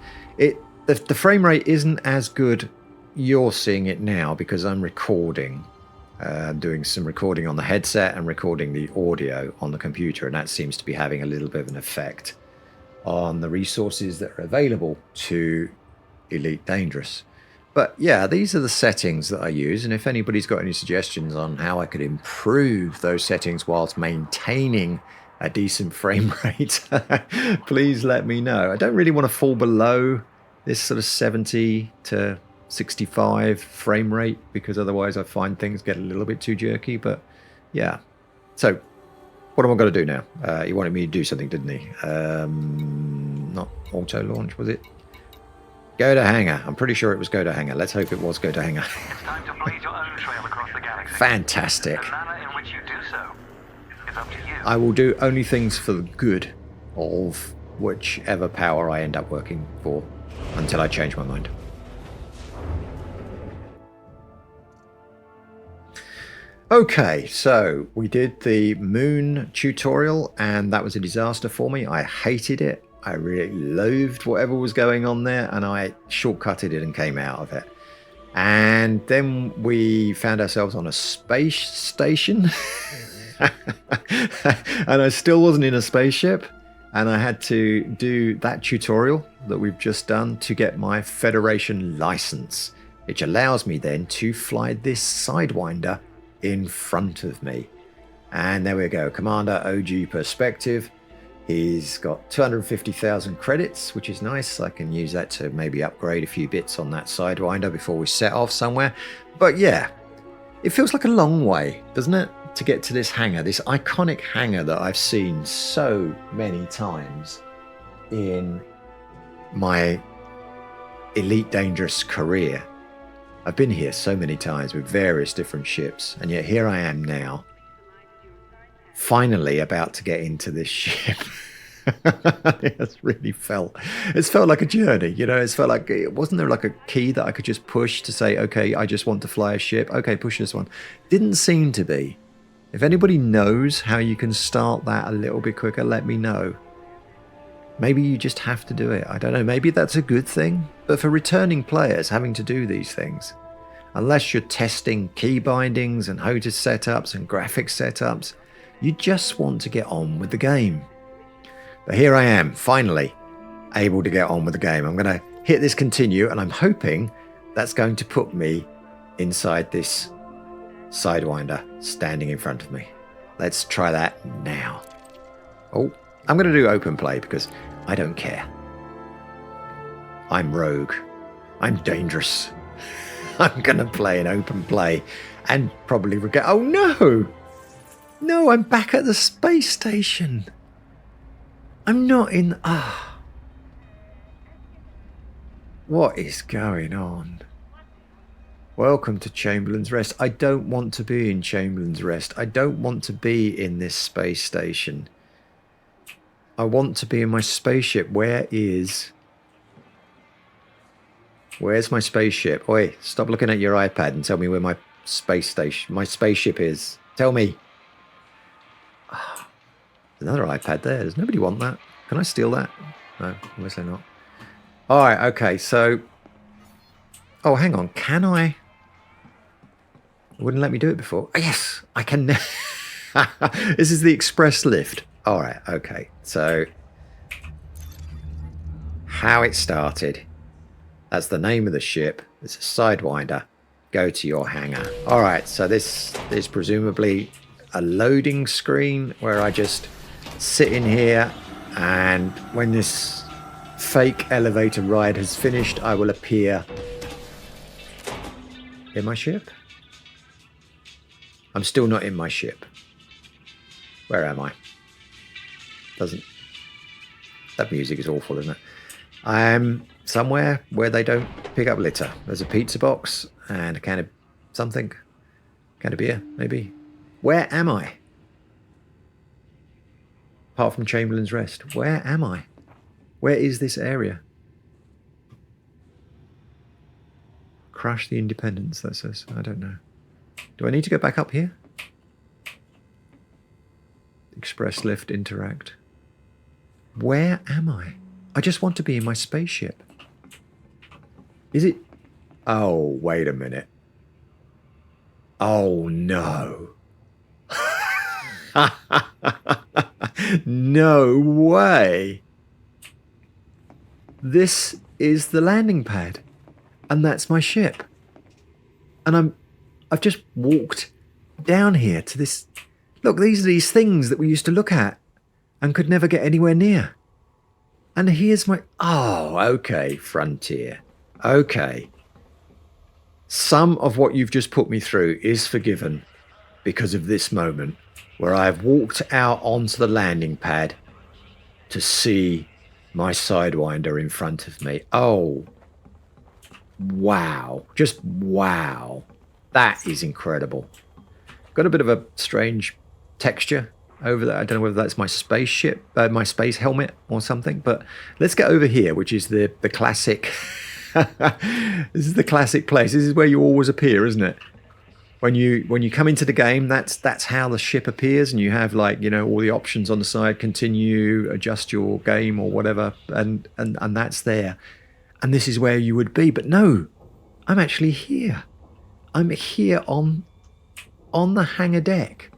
The frame rate isn't as good. You're seeing it now because I'm recording. Doing some recording on the headset and recording the audio on the computer, and that seems to be having a little bit of an effect on the resources that are available to Elite Dangerous. But yeah, these are the settings that I use, and if anybody's got any suggestions on how I could improve those settings whilst maintaining a decent frame rate, please let me know. I don't really want to fall below this sort of 70 to 65 frame rate, because otherwise I find things get a little bit too jerky. But yeah, so what am I going to do now? He wanted me to do something, didn't he? Not auto launch, was it? Go to hangar. I'm pretty sure it was go to hangar. Let's hope it was go to hangar. It's time to blaze your own trail across the galaxy. Fantastic. The manner in which you do so is up to you. I will do only things for the good of whichever power I end up working for until I change my mind. Okay, so we did the moon tutorial, and that was a disaster for me. I hated it. I really loathed whatever was going on there, and I shortcutted it and came out of it. And then we found ourselves on a space station, and I still wasn't in a spaceship, and I had to do that tutorial that we've just done to get my Federation license, which allows me then to fly this Sidewinder in front of me. And there we go, Commander OG perspective. He's got 250,000 credits, which is nice. I can use that to maybe upgrade a few bits on that Sidewinder before we set off somewhere. But yeah, it feels like a long way, doesn't it, to get to this hangar, this iconic hangar that I've seen so many times in my Elite Dangerous career. I've been here so many times with various different ships, and yet here I am now, finally about to get into this ship. It's felt like a journey, you know. It's felt like, wasn't there like a key that I could just push to say, okay, I just want to fly a ship, okay, push this one? Didn't seem to be. If anybody knows how you can start that a little bit quicker, let me know. Maybe you just have to do it. I don't know. Maybe that's a good thing. But for returning players having to do these things, unless you're testing key bindings and HOTAS setups and graphics setups, you just want to get on with the game. But here I am, finally able to get on with the game. I'm going to hit this continue, and I'm hoping that's going to put me inside this Sidewinder standing in front of me. Let's try that now. Oh, I'm going to do open play because I don't care. I'm rogue. I'm dangerous. I'm going to play an open play and probably regret. Oh no! No, I'm back at the space station. I'm not in... What is going on? Welcome to Chamberlain's Rest. I don't want to be in Chamberlain's Rest. I don't want to be in this space station. I want to be in my spaceship. Where's my spaceship? Oi, stop looking at your iPad and tell me where my spaceship is. Tell me. Another iPad there. Does nobody want that? Can I steal that? No, obviously not. All right, okay, so... Oh, hang on. Can I... It wouldn't let me do it before. Oh, yes, I can. This is the express lift. All right, okay. So, how it started. That's the name of the ship. It's a Sidewinder. Go to your hangar. All right, so this is presumably a loading screen where I just sit in here, and when this fake elevator ride has finished, I will appear in my ship. I'm still not in my ship. Where am I? That music is awful, isn't it? I'm somewhere where they don't pick up litter. There's a pizza box and a can of something. Can of beer, maybe. Where am I? apart from Chamberlain's Rest. Where am I? Where is this area? Crush the Independence, that says. I don't know. Do I need to go back up here? Express lift, interact. Where am I? I just want to be in my spaceship. Is it? Oh, wait a minute. Oh, no. No way. This is the landing pad. And that's my ship. And I've just walked down here to this. Look, these are these things that we used to look at and could never get anywhere near. And here's my... Oh, okay, Frontier. Okay. Some of what you've just put me through is forgiven because of this moment where I've walked out onto the landing pad to see my Sidewinder in front of me. Oh, wow. Just wow. That is incredible. Got a bit of a strange texture over there. I don't know whether that's my spaceship, my space helmet or something, but let's get over here, which is the classic. This is the classic place. This is where you always appear, isn't it? When you come into the game, that's how the ship appears, and you have, like, you know, all the options on the side, continue, adjust your game or whatever, and that's there. And this is where you would be. But no, I'm actually here. I'm here on the hangar deck.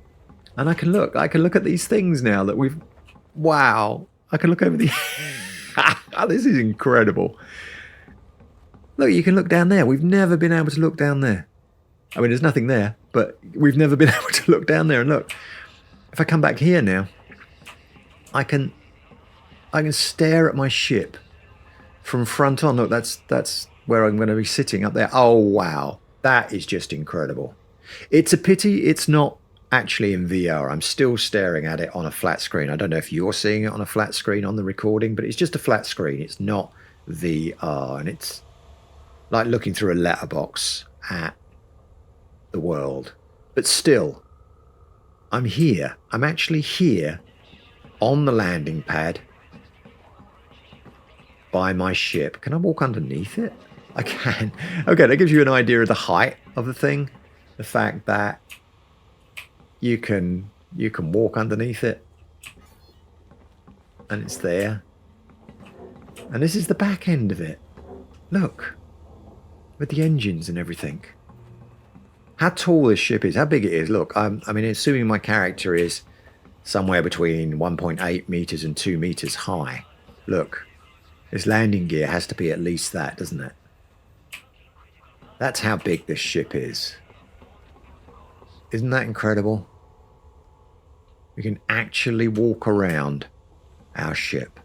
And I can look at these things now that we've... Wow. I can look over the... This is incredible. Look, you can look down there. We've never been able to look down there. I mean, there's nothing there, but we've never been able to look down there and look. If I come back here now, I can stare at my ship from front on. Look, that's where I'm going to be sitting up there. Oh, wow. That is just incredible. It's a pity it's not actually in VR. I'm still staring at it on a flat screen. I don't know if you're seeing it on a flat screen on the recording, but it's just a flat screen. It's not VR, and it's like looking through a letterbox at the world. But still, I'm here. I'm actually here on the landing pad by my ship. Can I walk underneath it? I can. Okay, that gives you an idea of the height of the thing. The fact that you can walk underneath it, and it's there. And this is the back end of it. Look, with the engines and everything. How tall this ship is, how big it is. Look, I mean, assuming my character is somewhere between 1.8 meters and 2 meters high. Look, this landing gear has to be at least that, doesn't it? That's how big this ship is. Isn't that incredible? We can actually walk around our ship.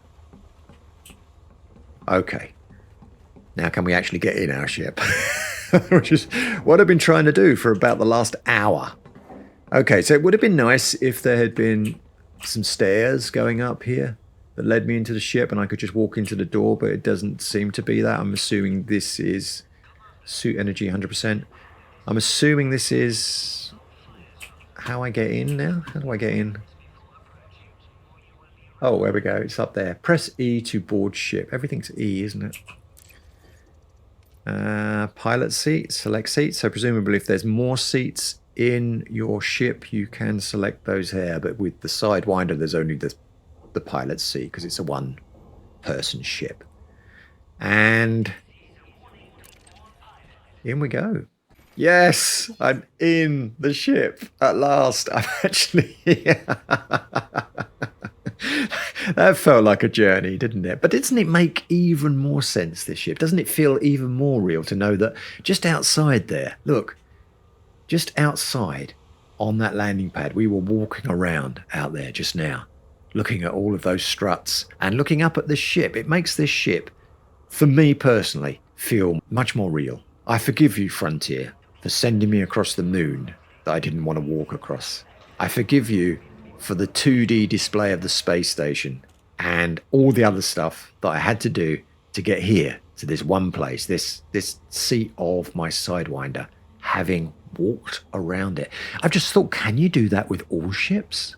Okay. Now can we actually get in our ship? Which is what I've been trying to do for about the last hour. Okay, so it would have been nice if there had been some stairs going up here that led me into the ship and I could just walk into the door, but it doesn't seem to be that. I'm assuming this is suit energy 100%. I'm assuming this is how I get in now. How do I get in? Oh, there we go. It's up there. Press E to board ship. Everything's E, isn't it? Pilot seat, select seats. So presumably if there's more seats in your ship, you can select those here. But with the Sidewinder, there's only the pilot seat because it's a one-person ship. And in we go. Yes, I'm in the ship at last. I'm actually here. That felt like a journey, didn't it? But doesn't it make even more sense, this ship? Doesn't it feel even more real to know that just outside there, look, just outside on that landing pad, we were walking around out there just now, looking at all of those struts and looking up at this ship. It makes this ship, for me personally, feel much more real. I forgive you, Frontier, for sending me across the moon that I didn't want to walk across. I forgive you for the 2D display of the space station and all the other stuff that I had to do to get here to this one place, this seat of my Sidewinder, having walked around it. I've just thought, can you do that with all ships?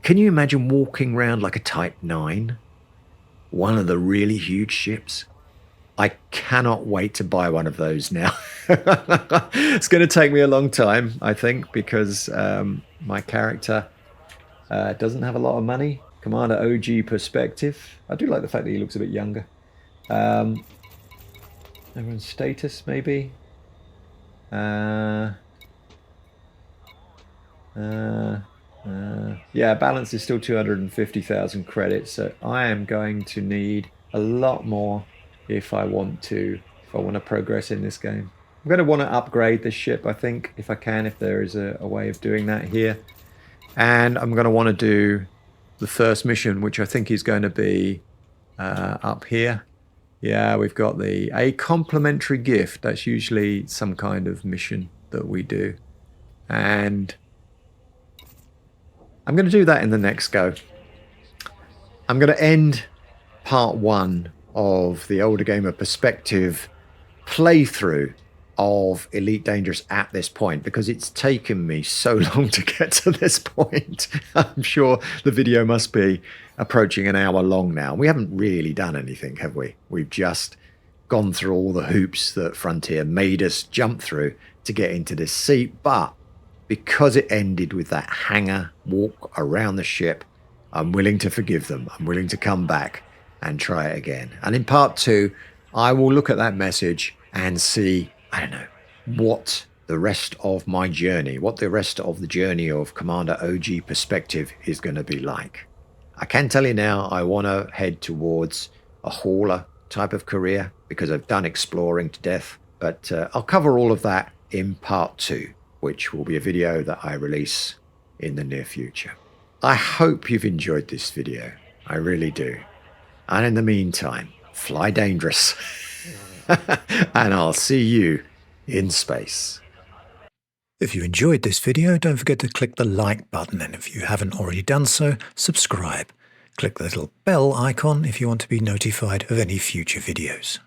Can you imagine walking around like a Type 9? One of the really huge ships? I cannot wait to buy one of those now. It's going to take me a long time, I think, because my character doesn't have a lot of money. Commander OG perspective. I do like the fact that he looks a bit younger. Everyone's status, maybe. Yeah, balance is still 250,000 credits, so I am going to need a lot more if I want to progress in this game. I'm going to want to upgrade this ship, I think, if I can, if there is a way of doing that here. And I'm going to want to do the first mission, which I think is going to be up here. Yeah, we've got a complimentary gift. That's usually some kind of mission that we do. And I'm going to do that in the next go. I'm going to end part 1 of the Older Gamer Perspective playthrough of Elite Dangerous at this point, because it's taken me so long to get to this point. I'm sure the video must be approaching an hour long now. We haven't really done anything, have we? We've just gone through all the hoops that Frontier made us jump through to get into this seat, but because it ended with that hangar walk around the ship, I'm willing to forgive them. I'm willing to come back and try it again. And in part 2, I will look at that message and see, I don't know, what the rest of my journey, what the rest of the journey of Commander OG Perspective is going to be like. I can tell you now, I want to head towards a hauler type of career because I've done exploring to death. But I'll cover all of that in part 2, which will be a video that I release in the near future. I hope you've enjoyed this video. I really do. And in the meantime, fly dangerous. And I'll see you in space. If you enjoyed this video, don't forget to click the like button, and if you haven't already done so, subscribe. Click the little bell icon if you want to be notified of any future videos.